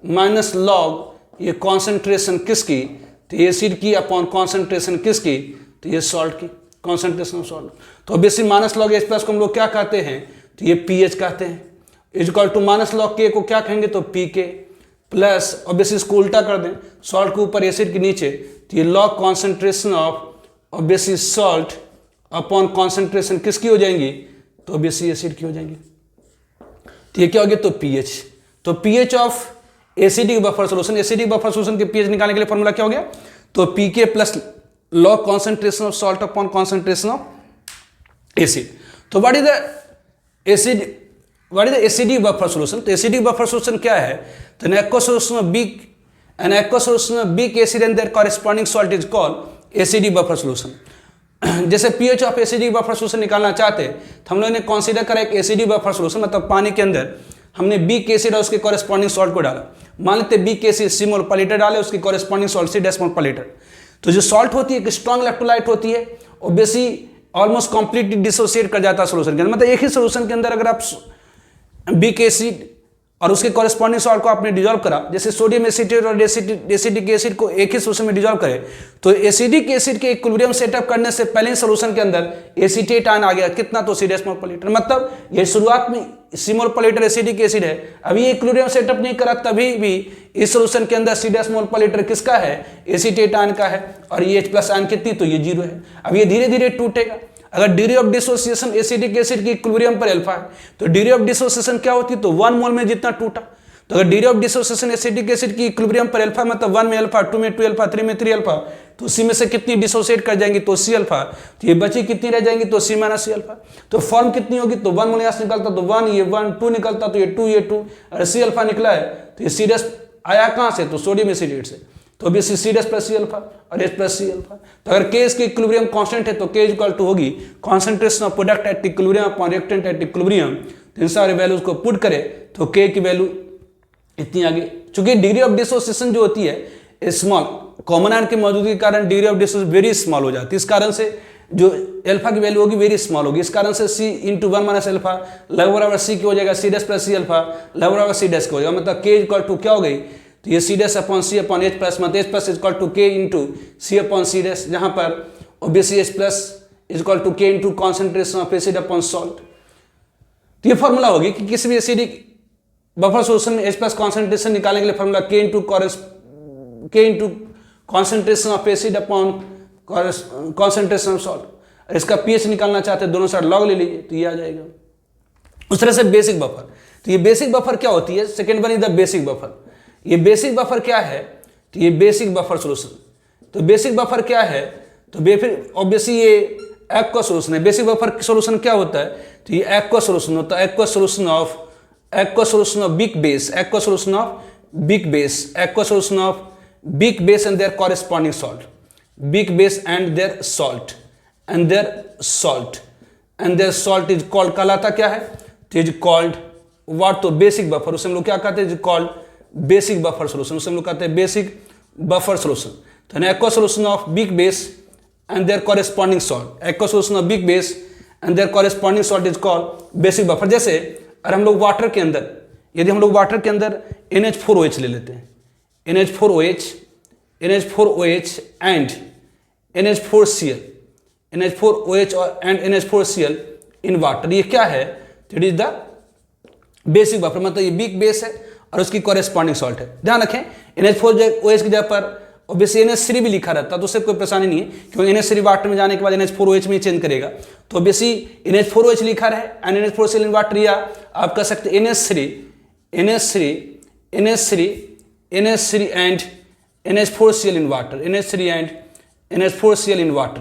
माइनस लॉग ये कॉन्सेंट्रेशन किसकी, तो एसिड की अपॉन कॉन्सेंट्रेशन किसकी, तो ये सॉल्ट की, कॉन्सेंट्रेशन ऑफ सॉल्ट। तो obviously minus log H plus को हम लोग क्या कहते हैं, तो ये pH कहते हैं, is equal to minus log K को क्या कहेंगे, तो pK प्लस ऑब्वियसली इसको उल्टा कर दें, सॉल्ट के ऊपर एसिड के नीचे, तो ये log concentration of obviously salt upon concentration किसकी हो जाएंगी, तो ऑब्वियसली एसिड की हो जाएंगी। तो ये क्या हो गया, तो pH, तो pH of acidic buffer solution के pH निकालने के लिए फॉर्मूला क्या हो गया, तो pK plus log concentration of salt upon concentration of acid. तो what is the acidic buffer solution, तो एसिडिक बफर सॉल्यूशन क्या है, तो an aqueous solution of weak acid and their corresponding salt is called acidic buffer solution. जैसे pH of acidic buffer solution निकालना चाहते हैं तो हम लोगों ने कंसीडर करा एक एसिडिक बफर सॉल्यूशन, मतलब पानी के अंदर हमने वीक एसिड और उसके कॉरेस्पॉन्डिंग सॉल्ट को डाला, मान लेते weak acid C mole per litre डाले, उसकी कॉरेस्पॉन्डिंग सॉल्ट C डेसिमल पर लीटर। तो जो सॉल्ट होती है एक स्ट्रॉन्ग इलेक्ट्रोलाइट होती है, ऑब्वियसली ऑलमोस्ट कंप्लीटली डिसोसिएट कर जाता है सोल्यूशन के अंदर, मतलब एक ही सोल्यूशन के अंदर अगर आप वीक एसिड और उसके कॉरेस्पॉन्डिंग सॉल्ट को आपने डिजोल्व करा, जैसे सोडियम एसिटेट और एसिडिक एसिड को एक ही सोल्यूशन में डिजोल्व करे, तो एसिडिक एसिड के इक्विलिब्रियम सेटअप करने से पहले ही सोल्यूशन के अंदर एसीटेट आयन आ गया, कितना, तो C डेसिमल पर लीटर। मतलब ये शुरुआत में C mole per litre acidic acid है, अभी इक्विलिब्रियम सेटअप नहीं करा तभी भी इस सोल्यूशन के अंदर C डेसिमल पर लीटर किसका है, एसीटेट आयन का है, और ये H प्लस आयन कितनी, तो ये 0 है। अब ये धीरे धीरे टूटेगा, अगर degree of dissociation acidic acid की इक्विलिब्रियम पर अल्फा है तो डिग्री ऑफ डिसोसिएशन क्या होती है, तो 1 मोल में जितना टूटा। तो अगर degree of dissociation acidic acid की इक्विलिब्रियम पर अल्फा मतलब 1 में अल्फा, 2 में 2 अल्फा, 3 में 3 अल्फा, तो सी में से कितनी डिसोसिएट कर जाएंगी, तो सी अल्फा। तो ये बची कितनी रह जाएंगी, तो सी माइनस सी अल्फा। तो फॉर्म कितनी होगी, तो 1 मोल यहाँ से निकलता तो 1, ये 1, 2 निकलता तो ये 2, ये 2, और सी अल्फा निकला है तो ये सी डैश आया कहाँ से, तो सोडियम एसिडेट से, तो भी C dash plus C alpha और एच प्लस सी अल्फा। तो अगर के इसकी इक्विलिब्रियम कांस्टेंट है तो के इक्वल टू होगी concentration of product at equilibrium upon reactant at equilibrium. इन सारे वैल्यूज को पुट करें तो के की वैल्यू इतनी आगे। चूंकि डिग्री ऑफ डिसोसिएशन जो होती है स्मॉल, कॉमन आयन की मौजूदगी के कारण degree of dissociation very small हो जाती है। इस कारण से जो अल्फा की वैल्यू होगी वेरी स्मॉल होगी। इस कारण से सी इंटू 1 माइनस अल्फा लगभग बराबर सी की हो जाएगा, C dash plus C alpha लगभग बराबर सी डैश की हो जाएगा। मतलब के इक्वल टू क्या हो गई, तो ये C dash upon C upon H plus, मतलब H plus equal to K into C upon C dash, जहाँ पर obviously H plus equal to K into concentration of acid upon salt. तो ये फॉर्मूला होगी कि किसी भी एसिडिक बफर सोल्यूशन में एच प्लस कॉन्सेंट्रेशन निकालने के लिए formula K into concentration of acid upon concentration of salt. इसका पीएच निकालना चाहते हैं दोनों साइड लॉग ले लीजिए तो ये आ जाएगा। उस तरह से बेसिक बफर, तो ये बेसिक बफर क्या होती है, second one is the basic buffer. ये बेसिक बफर क्या है, तो ये बेसिक बफर सोल्यूशन। तो बेसिक बफर क्या है, तो ऑब्वियसली ये एक्वा सोल्यूशन है। बेसिक बफर सोल्यूशन क्या होता है, तो ये एक्वा सोल्यूशन होता है, aqua solution of big base, aqua solution of big base, aqua solution of big base and their corresponding salt, big base and their salt and their salt is called, कहलाता क्या है, तो is called what, तो basic buffer. उसे हम लोग क्या कहते हैं, is called basic buffer solution, उसे हम लोग कहते हैं बेसिक बफर सोल्यूशन। तो aqua solution of big base and their corresponding salt, aqua solution of big base and their corresponding salt is called basic buffer. जैसे अगर हम लोग वाटर के अंदर, यदि हम लोग वाटर के अंदर NH4OH ले लेते हैं, NH4OH एंड NH4Cl, NH4OH और एंड NH4Cl इन वाटर, ये क्या है, it is the basic buffer. मतलब ये बिग बेस है और उसकी कॉरेस्पॉन्डिंग सॉल्ट है। ध्यान रखें NH4OH की जगह पर ऑब्वियसली NH3 भी लिखा रहता है तो उससे कोई परेशानी नहीं है, क्योंकि NH3 वाटर में जाने के बाद NH4OH में चेंज करेगा। तो ऑब्वियसली NH4OH लिखा रहे एंड NH4Cl इन वाटर, या आप कह सकते NH3 and NH4Cl in water, NH3 and NH4Cl in water,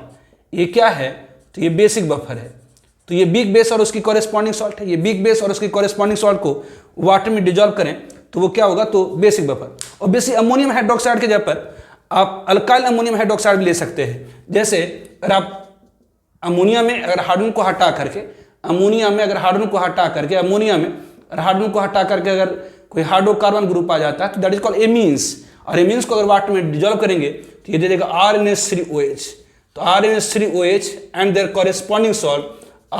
ये क्या है, तो ये बेसिक बफर है। तो ये बिग बेस और उसकी कॉरेस्पॉन्डिंग सॉल्ट है। ये बिग बेस और उसकी कॉरेस्पॉन्डिंग सॉल्ट को वाटर में डिजॉल्व करें तो वो क्या होगा, तो basic buffer. Obviously ammonium hydroxide के जगह पर आप अल्काइल अमोनियम हाइड्रोक्साइड भी ले सकते हैं। जैसे अगर आप अमोनिया में अगर हाइड्रोजन को हटा करके, अमोनिया में अगर हाइड्रोजन को हटा करके, अमोनिया में हाइड्रोजन को हटा करके अगर कोई हाइड्रोकार्बन ग्रुप आ जाता है तो दैट इज कॉल्ड एमीन्स, और एमीन्स को अगर वाटर में डिजॉल्व करेंगे तो ये दे देगा RNH3OH। तो RNH3OH and their corresponding salt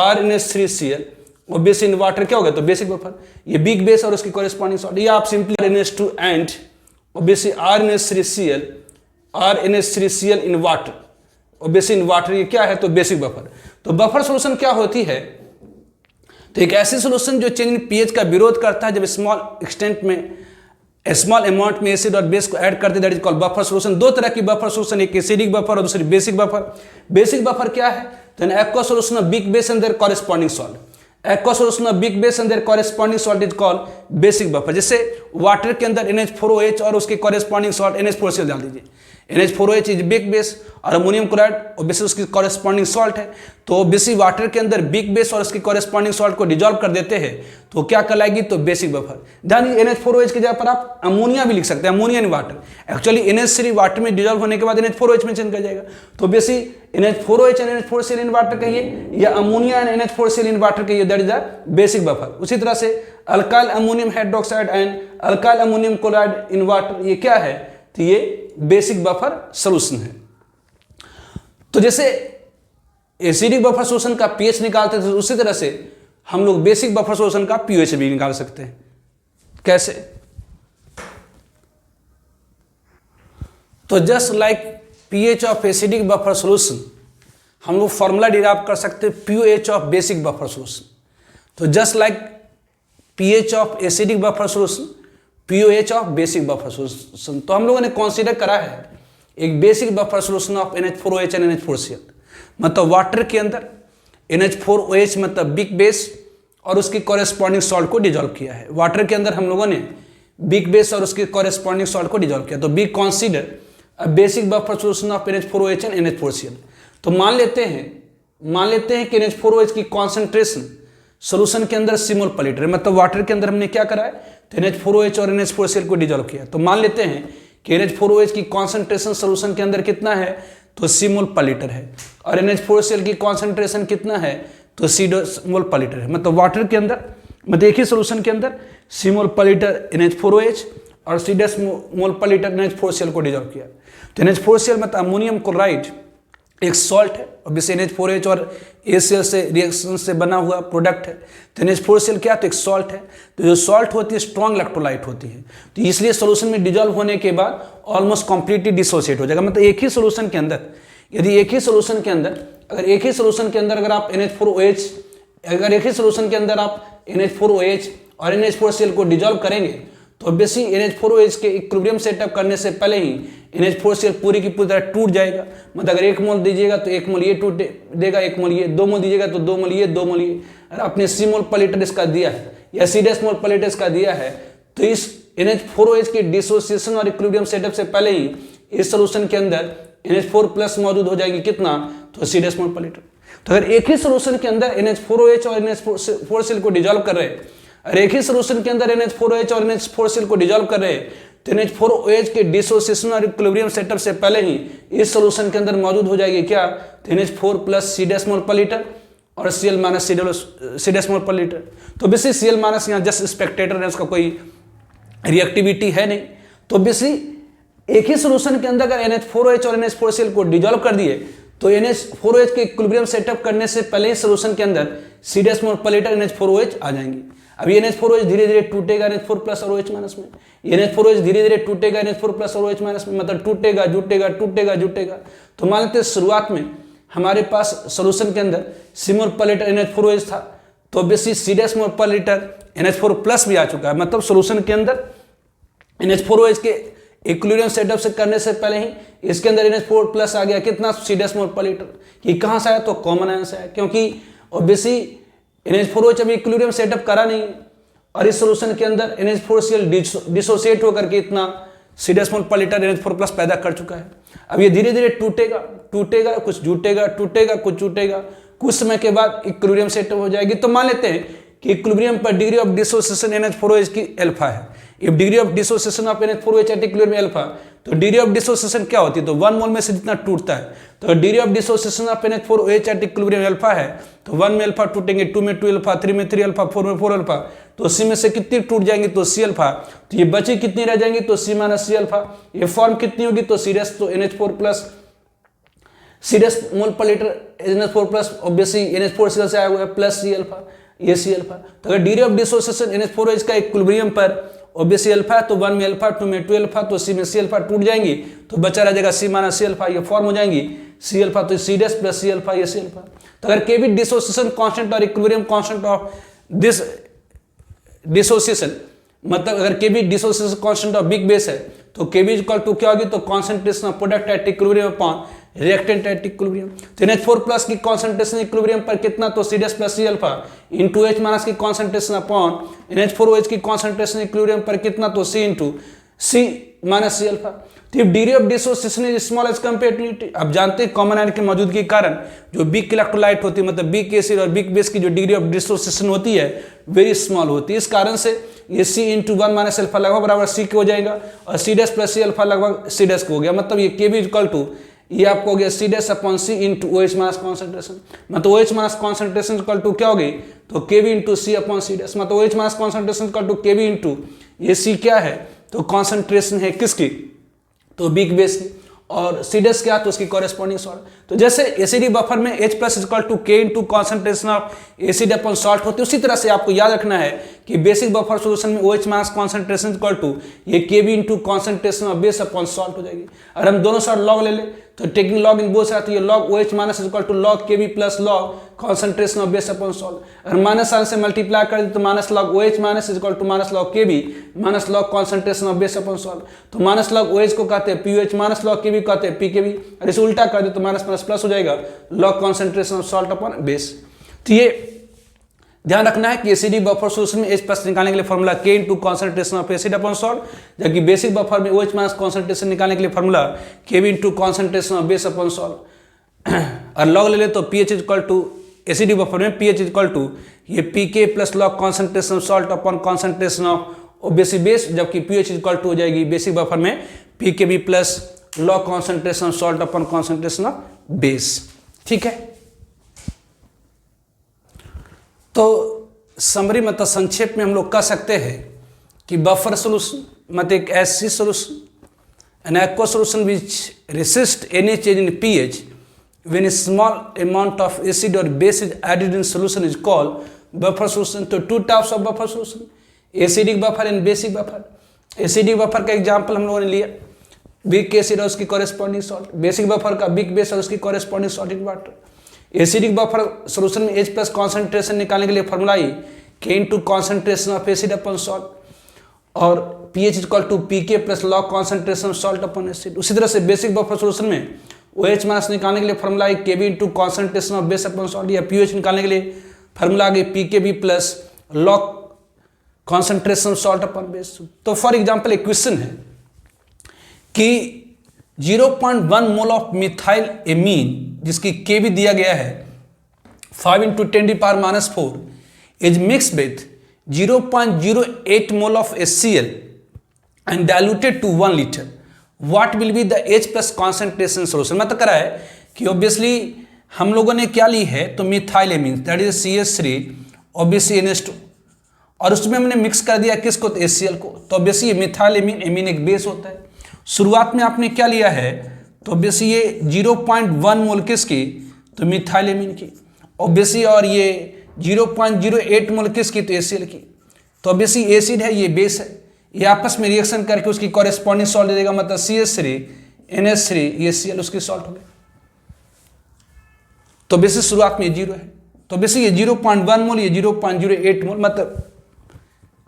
RNH3Cl, obviously in water क्या होगा, तो बेसिक बफर। ये बिग बेस और उसकी कॉरेस्पॉन्डिंग सॉल्ट, ये आप simply RNH2 and obviously RNH3Cl in water, obviously in water, ये क्या है, तो बेसिक बफर। तो बफर सोल्यूशन क्या होती है, तो एक ऐसी सोल्यूशन जो चेंज इन पीएच का विरोध करता है जब स्मॉल एक्सटेंट में, स्मॉल अमाउंट में एसिड और बेस को ऐड करते हैं, that is called buffer solution. दो तरह की बफर सोल्यूशन, एक एसिडिक बफर और दूसरी बेसिक बफर। बेसिक बफर क्या है, तो aqua solution of big base and their corresponding salt, aqua solution of big base and their corresponding salt is called basic buffer. जैसे वाटर के अंदर NH4OH और उसके कॉरेस्पॉन्डिंग सॉल्ट NH4Cl डाल दीजिए, NH4OH इज बिग बेस और ammonium chloride obviously उसकी corresponding salt है। तो ऑब्वियसली वाटर के अंदर बिग बेस और उसकी कॉरेस्पॉन्डिंग सॉल्ट को डिजॉल्व कर देते हैं तो क्या कहलाएगी, तो बेसिक बफर। ध्यान NH4OH की जगह पर आप अमोनिया भी लिख सकते हैं, ammonia in water. Actually NH3 water में डिजॉल्व होने के बाद NH4OH में चेंज कर जाएगा। तो obviously NH4OH and NH4Cl in water कहिए या ammonia and NH4Cl in water कहिए, that is the basic buffer. उसी तरह से alkyl ammonium hydroxide and alkyl ammonium chloride in water, ये क्या है, तो ये बेसिक बफर सोल्यूशन है। तो जैसे एसिडिक बफर सोल्यूशन का पीएच निकालते थे उसी तरह से हम लोग बेसिक बफर सोल्यूशन का पीएच भी निकाल सकते हैं। कैसे, तो just like pH of acidic buffer solution, हम लोग फॉर्मूला डिराइव कर सकते हैं pH of basic buffer solution. तो just like pH of acidic buffer solution, pOH of basic buffer solution. तो हम लोगों ने कंसीडर करा है एक basic buffer solution of NH4OH and NH4Cl, मतलब वाटर के अंदर NH4OH मतलब बिग बेस और उसकी कॉरेस्पॉन्डिंग सॉल्ट को डिजोल्व किया है। वाटर के अंदर हम लोगों ने बिग बेस और उसकी कॉरेस्पॉन्डिंग सॉल्ट को डिजोल्व किया। तो B consider a basic buffer solution of NH4OH and NH4Cl। तो मान लेते हैं कि NH4OH की कॉन्सेंट्रेशन सोल्यूशन के अंदर C मोल पर लीटर, मतलब वाटर के अंदर हमने क्या करा है, तो NH4OH और NH4Cl को डिजोल्व किया। तो मान लेते हैं कि NH4OH की कॉन्सेंट्रेशन सोल्यूशन के अंदर कितना है, तो C मोल पर लीटर है, और NH4Cl की कॉन्सेंट्रेशन कितना है, तो C मोल पर लीटर है। मतलब वाटर के अंदर, मतलब एक ही सोल्यूशन के अंदर C mole per litre NH4OH और C mole per litre NH4Cl को डिजोल्व किया। तो NH4Cl मतलब अमोनियम क्लोराइड एक सॉल्ट है, ऑब्वियसली NH4OH और ACl से रिएक्शन से बना हुआ प्रोडक्ट है। तो NH4Cl क्या, तो एक सॉल्ट है। तो जो सॉल्ट होती है स्ट्रॉन्ग इलेक्ट्रोलाइट होती है, तो इसलिए सोल्यूशन में डिजोल्व होने के बाद ऑलमोस्ट कंप्लीटली डिसोसिएट हो जाएगा। मतलब एक ही सोल्यूशन के अंदर, यदि एक ही सोल्यूशन के अंदर अगर एक ही सोल्यूशन के अंदर अगर आप NH4OH अगर एक ही सोल्यूशन के अंदर आप NH4OH और NH4Cl को डिजोल्व करेंगे, तो ऑब्वियसली NH4OH के इक्विलिब्रियम सेटअप करने से पहले ही NH4Cl पूरी की पूरी तरह टूट जाएगा। मतलब अगर 1 मोल दीजिएगा तो 1 मोल ये टूट देगा, 1 मोल ये, 2 मोल दीजिएगा तो 2 मोल ये, 2 मोल ये। अगर आपने C मोल पर लीटर इसका दिया है या C मोल पर लीटर इसका दिया है, तो इस NH4OH के डिसोसिएशन और इक्विलिब्रियम सेटअप से पहले ही इस सोल्यूशन के अंदर NH4+ मौजूद हो जाएगी, कितना, तो C मोल पर लीटर। तो अगर एक ही सोल्यूशन के अंदर NH4OH और NH4Cl को डिजोल्व कर रहे हैं, और एक ही सोल्यूशन के अंदर NH4OH और NH4Cl को डिजोल्व कर रहे हैं, तो NH4OH के डिसोसिएशन और इक्विलिब्रियम सेटअप से पहले ही इस सोल्यूशन के अंदर मौजूद हो जाएगी क्या, तो NH4+ C mole per litre और Cl- C mole per litre. तो बेसिक Cl- यहाँ जस्ट स्पेक्टेटर है, उसका कोई रिएक्टिविटी है नहीं। तो बेसिक एक ही सोल्यूशन के अंदर अगर NH4OH और NH4Cl को डिजोल्व कर दिए, तो NH4OH के इक्विलिब्रियम सेटअप करने से पहले ही सोल्यूशन के अंदर C mole per litre NH4OH आ जाएंगी। अब ये NH4OH धीरे धीरे टूटेगा NH4+ और OH- में, ये NH4OH धीरे धीरे टूटेगा NH4+ और OH- में, मतलब टूटेगा जुटेगा। तो मान लेते हैं शुरुआत में हमारे पास सोल्यूशन के अंदर C mole per litre NH4OH था, तो obviously C mole per litre NH4+ भी आ चुका है। मतलब सोल्यूशन के अंदर NH4OH के इक्विलिब्रियम सेटअप से करने से पहले ही इसके अंदर NH4+ आ गया, कितना, C मोल पर लीटर। ये कहाँ से आया, तो कॉमन आंसर है, क्योंकि ऑब्वियसली NH4OH अभी इक्विलिब्रियम सेटअप करा नहीं है, और इस सोल्यूशन के अंदर NH4Cl डिसोसिएट होकर के इतना C mole per litre NH4+ पैदा कर चुका है। अब ये धीरे धीरे टूटेगा, कुछ जुटेगा, कुछ समय के बाद इक्विलिब्रियम सेटअप हो जाएगी। तो मान लेते हैं कि इक्विलिब्रियम पर डिग्री ऑफ डिसोसिएशन NH4OH की अल्फा है। If degree of dissociation of NH4OH at equilibrium alpha, तो डिग्री ऑफ डिसोसिएशन क्या होती है, तो 1 मोल में से जितना टूटता है, तो degree of dissociation of NH4OH at equilibrium alpha है, तो 1 में अल्फा टूटेंगे, 2 में 2 अल्फा, 3 में 3 अल्फा, 4 में 4 अल्फा, तो C में से कितनी टूट जाएंगी, तो C अल्फा। तो ये बची कितनी रह जाएंगी, तो C - C अल्फा। ये फॉर्म कितनी होगी, तो तो NH4+ C mole per litre NH4+ obviously NH4Cl से आया हुआ है, प्लस C अल्फा, ये C अल्फा। तो अगर डिग्री ऑफ डिसोसिएशन NH4OH का इक्विलिब्रियम पर ऑब्वियसली अल्फा है, तो 1 में अल्फा, 2 में 2 अल्फा, तो C में C अल्फा टूट जाएंगी, तो बचा रह जाएगा C - C अल्फा। ये फॉर्म हो जाएंगी C अल्फा, तो C + C अल्फा, ये C अल्फा। तो अगर के भी डिसोसिएशन कांस्टेंट और equilibrium constant of this dissociation, मतलब अगर के भी dissociation constant of big base है, तो के बी इक्वल टू क्या होगी, तो concentration of product at equilibrium upon reactant at equilibrium. तो NH4+ की कॉन्सेंट्रेशन इक्विलिब्रियम पर कितना, तो C + C alpha into H- की कॉन्सेंट्रेशन अपॉन NH4OH की कॉन्सेंट्रेशन इक्विलिब्रियम पर कितना, तो C into C - C alpha. तो degree of dissociation is small as compare to, अब जानते हैं कॉमन आयन की मौजूदगी के कारण जो बिग इलेक्ट्रोलाइट होती है, मतलब बिग एसिड और बिग बेस की जो डिग्री ऑफ डिसोसिएशन होती है वेरी स्मॉल होती है। इस कारण से ये C इंटू 1 - अल्फा लगभग बराबर C के हो जाएगा, और C + C अल्फा लगभग C के हो गया। मतलब ये के भी इक्वल टू ये आपको हो गया C upon C into OH- concentration, मतलब OH- कॉन्सेंट्रेशन इक्वल टू क्या हो गई, तो KB into C upon C, मतलब OH- concentration equal to KB into ये C क्या है, तो कॉन्सेंट्रेशन है किसकी, तो बिग बेस की, और C क्या, तो उसकी कॉरेस्पॉन्डिंग सॉल्ट। तो जैसे एसिडी बफर में H+ equal to K into concentration of acid upon salt होती है, उसी तरह से आपको याद रखना है कि बेसिक बफर सॉल्यूशन में OH- कॉन्सेंट्रेशन इक्वल टू ये KB into concentration of base upon salt हो जाएगी। अगर हम दोनों साइड लॉग ले ले, तो taking log in both side, तो ये log OH- equal to log KB plus log concentration of base upon salt. अगर माइनस साइन से मल्टीप्लाई कर दे, तो minus log OH- equal to minus log KB minus log concentration of base upon salt. तो minus log OH को कहते हैं POH, minus log KB कहते हैं PKB, और इसे उल्टा कर दे तो माइनस प्लस हो जाएगा log concentration of salt upon base. तो ये ध्यान रखना है कि एसिडिक बफर सोल्यूशन में H प्लस निकालने के लिए formula K into concentration of acid upon salt, जबकि बेसिक बफर में OH माइनस कॉन्सेंट्रेशन निकालने के लिए formula Kb into concentration of base upon salt. और लॉग ले ले तो pH equal to acidic buffer में pH इक्वल टू ये Pk plus log concentration of salt upon concentration of basic base, जबकि pH इक्वल टू हो जाएगी basic buffer में Pkb plus log concentration of salt upon concentration of base. ठीक है, तो summary मतलब संक्षेप में हम लोग कह सकते हैं कि बफर सोल्यूशन मतलब एक ऐसी solution, an aqua solution which resist any change in pH when a small amount of acid or base is added in solution is called buffer solution। तो two types of buffer solution, acidic buffer and basic buffer. Acidic buffer का example हम लोगों ने लिया weak acid और उसकी corresponding salt, basic buffer का weak base और उसकी corresponding salt in water. Acidic buffer solution में H प्लस कॉन्सेंट्रेशन निकालने के लिए फॉर्मूला ही K into concentration of acid upon salt, और pH equal to Pk plus log concentration of salt upon acid. उसी तरह से बेसिक बफर सोल्यूशन में OH माइनस निकालने के लिए फॉर्मूला है Kb into concentration of base upon salt, या pH निकालने के लिए फॉर्मूला आ गई Pkb plus log concentration of salt upon base. तो फॉर एग्जाम्पल एक क्वेश्चन है कि 0.1 मोल ऑफ मिथाइल एमीन जिसकी Kb दिया गया है 5 into 10⁻⁻⁴ is mix with 0.08 mole of HCl and diluted to 1 litre, what will be the H plus concentration solution. मतलब करा है कि ऑब्वियसली हम लोगों ने क्या ली है तो methyl amine that is CH3 obviously NH2, और उसमें हमने मिक्स कर दिया किसको तो HCl को। तो ऑब्वियसली मिथाइल एमीन एक बेस होता है। शुरुआत में आपने क्या लिया है तो ऑब्वियसली ये 0.1 मोल किसकी तो मिथाइल एमीन की ऑब्वियसली, और ये 0.08 मोल किसकी तो HCl की। तो ऑब्वियसली एसिड है ये बेस है, ये आपस में रिएक्शन करके उसकी कॉरेस्पॉन्डिंग सॉल्ट दे देगा, मतलब CH3 NH3 ये HCl उसकी सॉल्ट हो गई। तो बेसिस शुरुआत में 0 है, तो बेसिक ये 0.1 मोल ये 0.08 मोल मतलब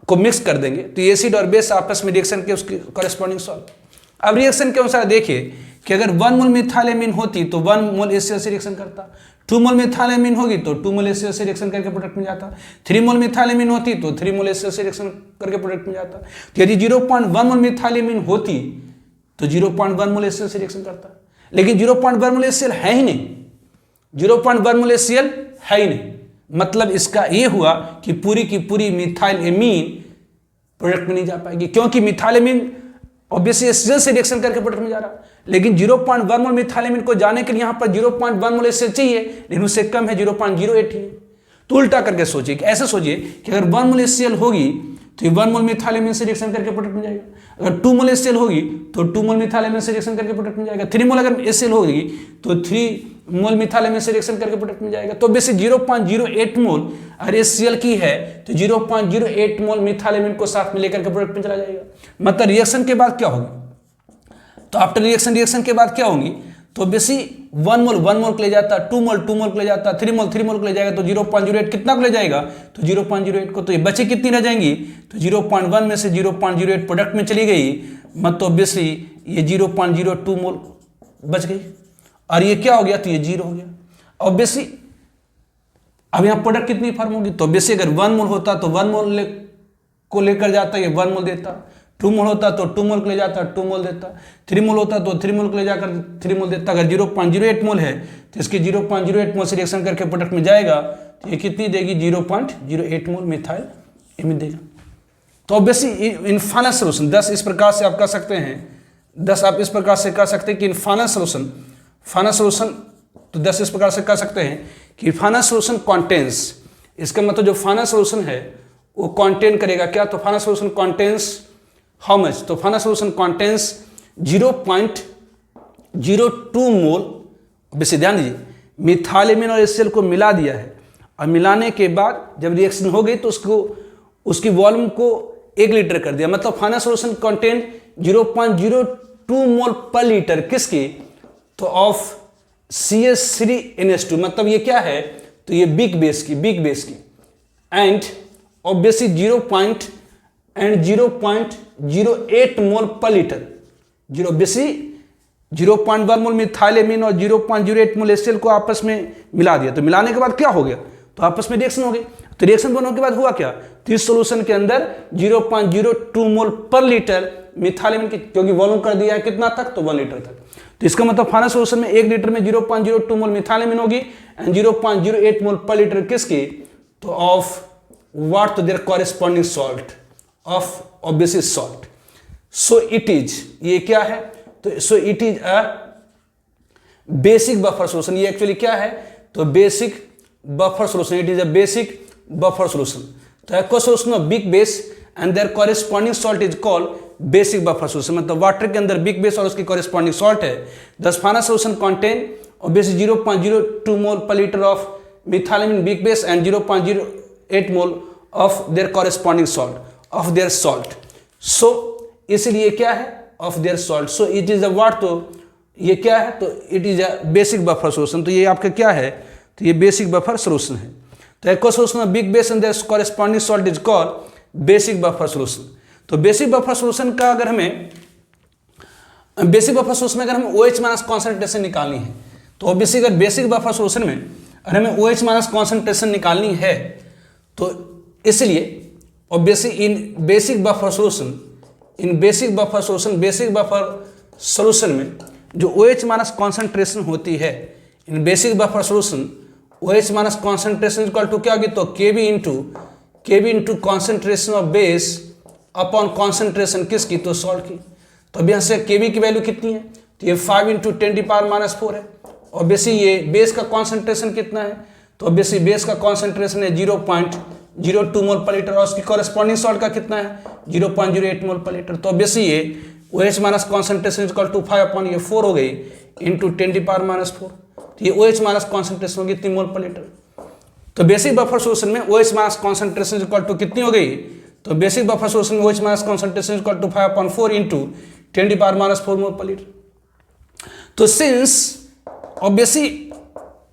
को मिक्स कर देंगे तो एसिड और बेस आपस में रिएक्शन के उसकी कॉरेस्पॉन्डिंग सॉल्ट। अब रिएक्शन के अनुसार देखिए कि अगर 1 मोल मिथाइलेमीन होती तो 1 मोल HCl से रिएक्शन करता, 2 मोल मिथाइलेमीन होगी तो 2 मोल HCl से रिएक्शन करके प्रोडक्ट में जाता, 3 मोल मिथाइलेमीन होती तो 3 मोल HCl से रिएक्शन करके प्रोडक्ट में जाता। तो यदि 0.1 मोल मिथाइलेमीन होती तो 0.1 मोल HCl से रिएक्शन करता, लेकिन 0.1 मोल HCl है ही नहीं, 0.1 मोल HCl है ही नहीं। मतलब इसका ये हुआ कि पूरी की पूरी मिथाइलेमीन प्रोडक्ट में नहीं जा पाएगी, क्योंकि मिथाइलेमीन ऑब्वियसली HCl से रिएक्शन करके प्रोडक्ट में जा रहा, लेकिन 0.1 मोल मिथाइलेमीन को जाने के लिए यहाँ पर 0.1 मोल HCl चाहिए, लेकिन उससे कम है 0.08 ही। तो उल्टा करके सोचिए कि ऐसे सोचिए कि अगर 1 मोल HCl होगी तो 1 मोल मिथाइलेमीन से रिएक्शन करके प्रोडक्ट में जाएगा, अगर 2 मोल HCl होगी तो 2 मोल मिथाइलेमीन से रिएक्शन करके प्रोडक्ट में जाएगा, 3 मोल अगर HCl होगी तो 3 मोल मिथाइलेमीन से रिएक्शन करके प्रोडक्ट में जाएगा। तो बेसिक 0.08 मोल अगर HCl की है तो 0.08 मोल मिथाइलेमीन को साथ में लेकर के प्रोडक्ट में चला जाएगा। मतलब रिएक्शन के बाद क्या होगी तो आफ्टर रिएक्शन के बाद क्या होंगी तो बेसी 1 मोल को ले जाता, 2 मोल को ले जाता, 3 मोल को ले जाएगा, तो 0.08 कितना को ले जाएगा तो 0.08 को। तो ये बचे कितनी रह जाएंगी तो 0.1 में से 0.08 प्रोडक्ट में चली गई, मतलब ऑब्वियसली ये 0.02 मोल बच गई, और ये क्या हो गया तो ये 0 हो गया ऑब्वियसली। अब यहाँ प्रोडक्ट कितनी फॉर्म होगी तो ऑब्वियसली अगर 1 मोल होता तो 1 मोल को लेकर जाता, ये 1 मोल देता, 2 मोल होता तो 2 मोल को ले जाता, 2 मोल देता, 3 मोल होता तो 3 मोल को ले जाकर 3 मोल देता। अगर 0.08 मोल है तो इसकी 0.08 मोल से रिएक्शन करके प्रोडक्ट में जाएगा तो ये कितनी देगी 0.08 मोल मिथाइल एमीन देगा। तो ऑब्वियसली इन फाइनल सोल्यूशन 10 इस प्रकार से आप कह सकते हैं, 10 आप इस प्रकार से कह सकते हैं कि इन फाइनल सोल्यूशन तो 10 इस प्रकार से कह सकते हैं कि फाइनल सोल्यूशन कॉन्टेंस, इसका मतलब जो फाइनल सोल्यूशन है वो कॉन्टेन करेगा क्या तो final solution contains how much तो फाइनल सोल्यूशन कॉन्टेंस 0.02 मोल। बेसिक ध्यान दीजिए मिथाइलेमीन और HCl को मिला दिया है, और मिलाने के बाद जब रिएक्शन हो गई तो उसकी वॉल्यूम को 1 लीटर कर दिया, मतलब final solution contain 0.02 mole per litre किसकी तो ऑफ CH3NH2, मतलब ये क्या है तो ये बिग बेस की and obviously 0.08 mole per litre, obviously 0.1 मोल मिथाइलेमीन और 0.08 मोल HCl को आपस में मिला दिया। तो मिलाने के बाद क्या हो गया तो आपस में रिएक्शन हो गई। तो रिएक्शन बनने के बाद हुआ क्या, तो इस सोल्यूशन के अंदर 0.02 मोल पर लीटर मिथाइलेमिन की, क्योंकि वॉल्यूम कर दिया है कितना तक, तो 1 लीटर तक। तो इसका मतलब फाइनल सोल्यूशन में 1 लीटर में 0.02 मोल मिथाइलेमिन होगी एंड 0.08 मोल पर लीटर किसकी, तो ऑफ व्हाट, तो their corresponding salt of obviously salt. So it is, ये क्या है, तो so it is a basic buffer solution. ये एक्चुअली क्या है, तो basic buffer solution, it is a basic buffer solution. तो aqua solution of big base and their corresponding salt is called basic buffer solution. मतलब water के अंदर big base और उसकी कॉरेस्पॉन्डिंग सॉल्ट है। Thus final solution contain obviously 0.02 mole per litre of methylamine big base and 0.08 mole of their corresponding salt of their salt. So इसलिए क्या है, of their salt. So it is a what, तो ये क्या है, तो it is a basic buffer solution. तो ये आपका क्या है, तो ये बेसिक बफर सोल्यूशन है। तो aqua solution of big base and their corresponding salt is called basic buffer solution. तो बेसिक बफर सोल्यूशन का अगर हमें, बेसिक बफर सोल्यूशन में अगर हमें OH माइनस कॉन्सेंट्रेशन निकालनी है, तो ऑब्वियसली अगर बेसिक बफर सोल्यूशन में अगर हमें OH माइनस कॉन्सेंट्रेशन निकालनी है, तो इसलिए obviously in basic buffer solution, in basic buffer solution, basic buffer solution में जो OH माइनस कॉन्सेंट्रेशन होती है, in basic buffer solution OH minus concentration equal to क्या होगी, तो Kb into concentration of base upon concentration किसकी, तो salt की। तो अब यहाँ से Kb की वैल्यू कितनी है, तो ये 5 इंटू 10⁻⁻⁴ है। ऑब्वियसली ये बेस का कॉन्सेंट्रेशन कितना है, तो ऑब्वियसली बेस का कॉन्सेंट्रेशन है 0.02 मोल पर लीटर और उसकी कॉरेस्पॉन्डिंग सॉल्ट का कितना है 0.08 मोल पर लीटर। तो ऑब्वियसली ये OH minus concentration equal to 5/4 हो गई इंटू 10⁻⁴। तो ये OH माइनस कॉन्सेंट्रेशन होगी कितनी मोल पर लीटर। तो बेसिक बफर सोल्यूशन में OH minus concentration equal to कितनी हो गई, तो बेसिक बफर सोल्यूशन में OH minus concentration equal to 5/4 into 10⁻⁴ mole per litre. तो सिंस ऑब्वियसली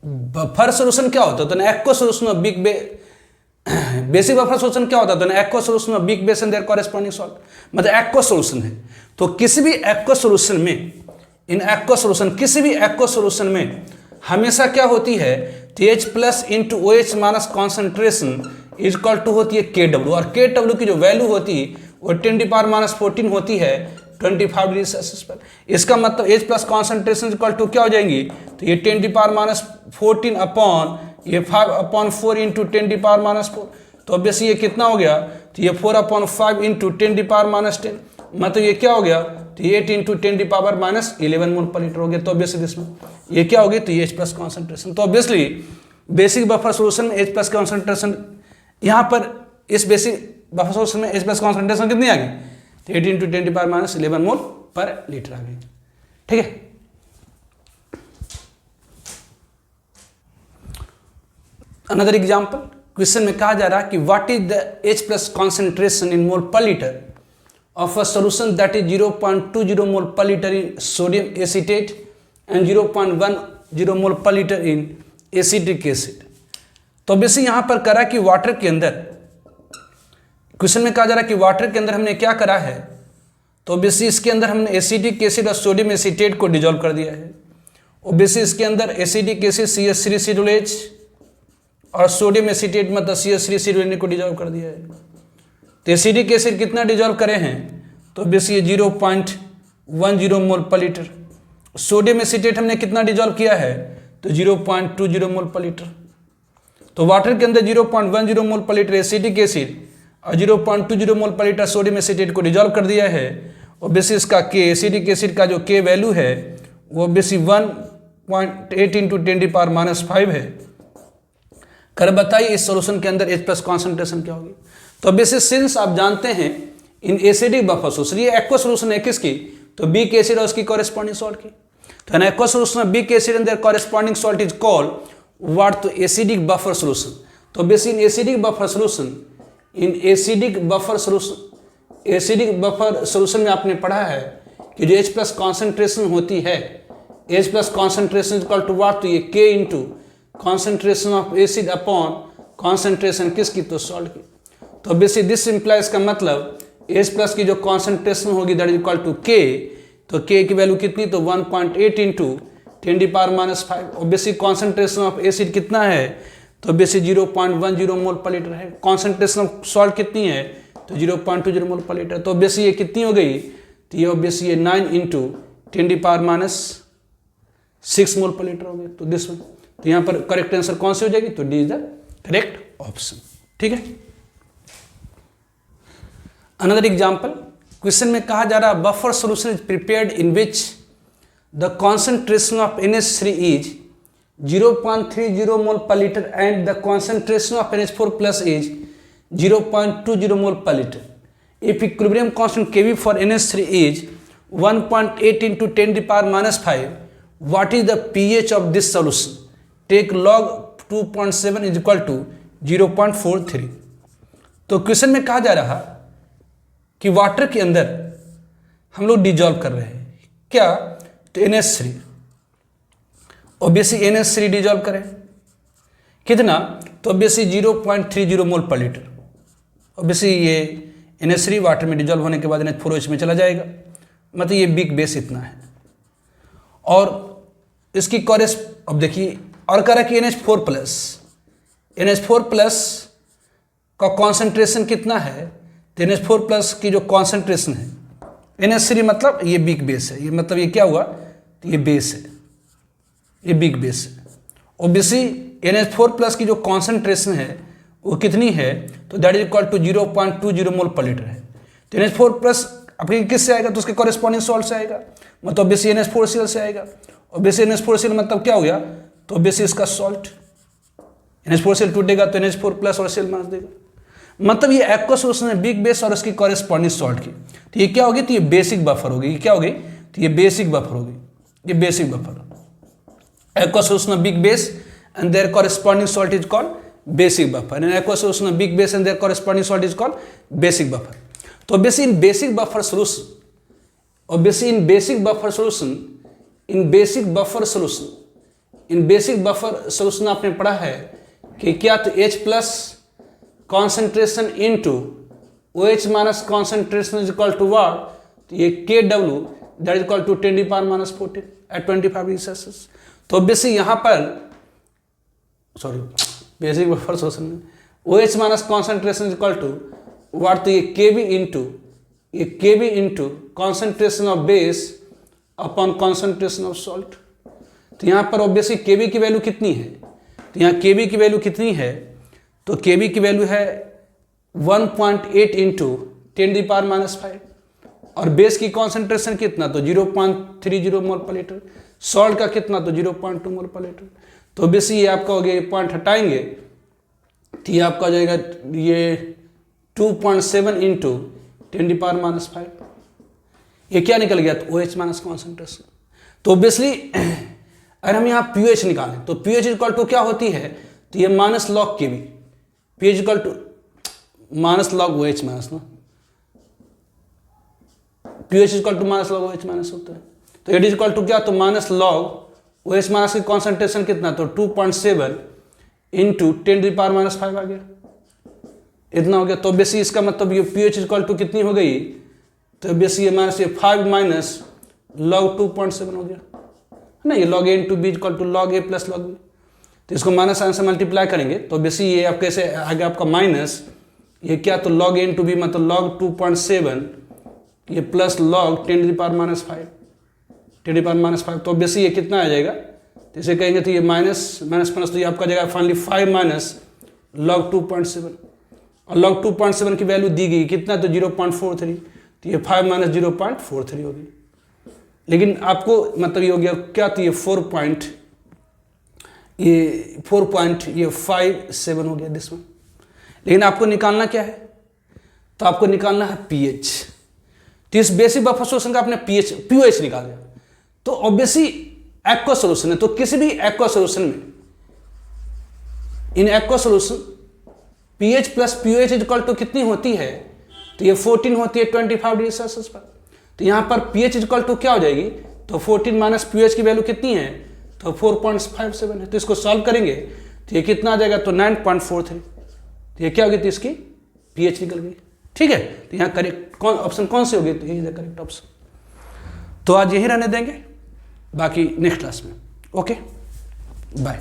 बफर सोल्यूशन क्या होता है, तो aqua solution of big basic buffer solution क्या होता है, तो aqua solution of big base and their corresponding salt, मतलब एक्वा सोल्यूशन है। तो किसी भी एक्वा सोल्यूशन में, इन एक्वा सोल्यूशन, किसी भी एक्वा सोल्यूशन में हमेशा क्या होती है, H plus into OH minus concentration is equal to होती है KW, और KW की जो वैल्यू होती है वो 10⁻14 होती है 25 डिग्री सेल्सियस पर। इसका मतलब H plus concentration equal to क्या हो जाएंगी, तो ये 10⁻14 अपॉन ये 5/4 इंटू 10⁻⁴। तो ऑब्वियसली ये कितना हो गया, तो ये 4/5 इंटू 10⁻⁻10, मतलब ये क्या हो गया, तो 8 इंटू 10⁻11 मोल पर लीटर हो गया। तो ऑब्वियसली इसमें ये क्या होगी, तो ये H प्लस कॉन्सेंट्रेशन। तो ऑब्वियसली बेसिक बफर सोल्यूशन में H प्लस कॉन्सेंट्रेशन, यहाँ पर इस बेसिक बफर सोल्यूशन में H प्लस कॉन्सेंट्रेशन कितनी आ गई, तो 8 इंटू 10⁻11 मोल पर लीटर आ गई। ठीक है, अनदर एग्जाम्पल, क्वेश्चन में कहा जा रहा है कि what is the H plus concentration in mole per litre of a solution that is 0.20 mole per liter in sodium acetate and 0.10 mole per liter in acetic acid। तो basic यहाँ पर करा कि वाटर के अंदर, क्वेश्चन में कहा जा रहा है कि वाटर के अंदर हमने क्या करा है, तो बेसिक इसके अंदर हमने एसिटिक एसिड और सोडियम एसीटेट को डिजोल्व कर दिया है। और बेसिक इसके अंदर एसिटिक एसिड CH3COOH और सोडियम एसीटेट मतलब CH3COOH को डिजोल्व कर दिया है। तो एसिडिक एसिड कितना डिजोल्व करे हैं, तो बेसिक 0.10 मोल पर लीटर। सोडियम एसीटेट हमने कितना डिजोल्व किया है, तो 0.20 मोल पर लीटर। तो वाटर के अंदर 0.10 मोल पर लीटर एसिडिक एसिड और 0.20 मोल पर लीटर सोडियम एसीटेट को डिजोल्व कर दिया है। और बेसिक इसका K, एसिडिक एसिड का जो K वैल्यू है वो बेसिक 1.8 इंटू 10⁻⁵ है। कर बताइए इस सोल्यूशन के अंदर H प्लस कॉन्सेंट्रेशन क्या होगी। तो बेसिक सिंस आप जानते हैं इन एसिडिक बफर सोल्यूशन, ये एक्वा सोल्यूशन है किसकी, तो बिग एसिड और उसकी कॉरेस्पॉन्डिंग सॉल्ट की। तो an aqua solution of big acid and their corresponding salt is called what, तो एसिडिक बफर सोल्यूशन। तो basic in acidic buffer solution, in acidic buffer solution, acidic buffer solution में आपने पढ़ा है कि जो H प्लस कॉन्सेंट्रेशन होती है, H plus concentration is equal to what, तो ये K into concentration of acid upon concentration किसकी, तो सॉल्ट की। तो बेसिक दिस इंप्लाइज का मतलब H प्लस की जो कॉन्सेंट्रेशन होगी that is equal to K, तो K की वैल्यू कितनी, तो 1.8 इंटू 10⁻⁵। और बेसिक कॉन्सेंट्रेशन ऑफ एसिड कितना है, तो बेसिक 0.10 मोल पर लीटर है। कॉन्सेंट्रेशन ऑफ सॉल्ट कितनी है, तो 0.20 मोल पर लीटर। तो बेसिक ये कितनी हो गई, तो ये ऑब्वियसली ये 9 × 10⁻⁶ मोल पर लीटर हो गया। तो दिस वन, तो यहाँ पर करेक्ट आंसर कौन सी हो जाएगी, तो D is the correct option. ठीक है। अनदर एग्जाम्पल, क्वेश्चन में कहा जा रहा है buffer solution is prepared in which the concentration of NH3 is 0.30 mole per litre and the concentration of NH4+ is 0.20 mole per liter. If equilibrium constant Kb for NH3 is 1.8 × 10⁻⁵, what is the pH of this solution? Take log 2.7 is equal to 0.43. तो question में कहा जा रहा कि water के अंदर हम लोग डिजॉल्व कर रहे हैं क्या, तो NH3, ऑब्वियसली NH3 डिजॉल्व करें कितना, तो ऑब्वियसली 0.30 मोल पर लीटर। ऑब्वियसली ये NH3 वाटर में डिजॉल्व होने के बाद NH4OH में चला जाएगा, मतलब ये बिग बेस इतना है। और इसकी कॉरेस अब देखिए, और कह रहा कि NH4+ का कॉन्सेंट्रेशन कितना है, तो NH4+ की जो कॉन्सेंट्रेशन है, NH3 मतलब ये बिग बेस है, ये मतलब ये क्या हुआ, तो ये बेस है, ये बिग बेस है। ऑब्वियसली NH4+ की जो कॉन्सेंट्रेशन है वो कितनी है, तो that is equal to 0.20 mole per litre है। तो NH4+ आपके किससे आएगा, तो उसके कॉरेस्पॉन्डिंग सॉल्ट से आएगा, मतलब ऑब्वियसली NH4Cl से आएगा। ऑब्वियसली NH4Cl मतलब क्या हो गया, तो ऑब्वियसली इसका सॉल्ट, NH4Cl टूटेगा तो NH4+ और Cl मास देगा, मतलब ये एक्वा सोल्यूशन है बिग बेस और उसकी कॉरेस्पॉन्डिंग सॉल्ट की। तो ये क्या होगी, तो ये बेसिक बफर होगी। ये क्या होगी, तो ये बेसिक बफर होगी, ये basic buffer. Aqua solution of big base and their corresponding salt is called basic buffer, and aqua solution of big base and their corresponding salt is called basic buffer. तो obviously in basic buffer solution, obviously in basic buffer solution, in basic buffer solution, in basic buffer solution आपने पढ़ा है कि क्या, तो H+ concentration into OH- concentration is equal to what, तो ये KW that is equal to 10⁻⁴ at 25 degrees Celsius। तो obviously यहाँ पर सॉरी बेसिक बफर सोल्यूशन में OH- concentration is equal to what, तो ये Kb into concentration of base upon concentration of salt. तो यहाँ पर ऑब्वियसली Kb की वैल्यू कितनी है, तो यहाँ Kb की वैल्यू कितनी है, तो Kb की वैल्यू है 1.8 × 10⁻⁵, और बेस की कॉन्सेंट्रेशन कितना, तो 0.30 मोल पर लीटर, सॉल्ट का कितना, तो 0.2 मोल पर लीटर। तो ऑब्वियसली ये आपका हो गया, ये पॉइंट हटाएंगे तो ये आपका हो जाएगा ये 2.7 × 10⁻⁵, ये क्या निकल गया, तो OH- कॉन्सेंट्रेशन। तो ऑब्वियसली अगर हम यहाँ pH निकालें तो pH इक्वल टू क्या होती है, तो ये -log Kb, pH equal to -log OH- ना, pH equal to -log OH- होता है। तो इट इज इक्वल टू क्या, तो -log OH- की कॉन्सेंट्रेशन कितना, तो 2.7 × 10⁻⁵ आ गया, इतना हो गया। तो बेसिक इसका मतलब ये pH इक्वल टू कितनी हो गई, तो बेसिक ये -5 log 2.7 हो गया ना, ये log A × B equal to log A + log B। तो इसको -साइन से मल्टीप्लाई करेंगे तो बेसिक ये आप कैसे आगे आपका माइनस, ये क्या, तो log A × B मतलब log 2.7 ये प्लस log 10⁻⁵, तो बेसिक ये कितना आ जाएगा, तो इसे कहेंगे तो ये माइनस तो ये आपका जाएगा फाइनली 5 log 2.7, और log 2.7 की वैल्यू दी गई कितना, तो 0.43, तो ये 5 - 0.43 होगी। लेकिन आपको मतलब ये हो गया क्या, तो ये 4.57 हो गया दिस वन। लेकिन आपको निकालना क्या है, तो आपको निकालना है pH। तो इस बेसिक बफर सोल्यूशन का आपने pH निकाल दिया, तो ऑब्वियसली एक्वा सोल्यूशन है, तो किसी भी एक्वा सोल्यूशन में, in aqua solution pH + pOH equal to कितनी होती है, तो ये 14 होती है 25 डिग्री सेल्सियस पर। तो यहाँ पर pH इक्वल टू क्या हो जाएगी, तो 14 - pH की वैल्यू कितनी है, तो 4.57 है। तो इसको सॉल्व करेंगे तो ये कितना आ जाएगा, तो 9.43। तो ये क्या होगी, तो इसकी pH निकल गई। ठीक है, तो यहाँ करेक्ट ऑप्शन कौन सी होगी, तो यही है करेक्ट ऑप्शन। तो आज यही रहने देंगे, बाकी नेक्स्ट क्लास में। Okay, bye.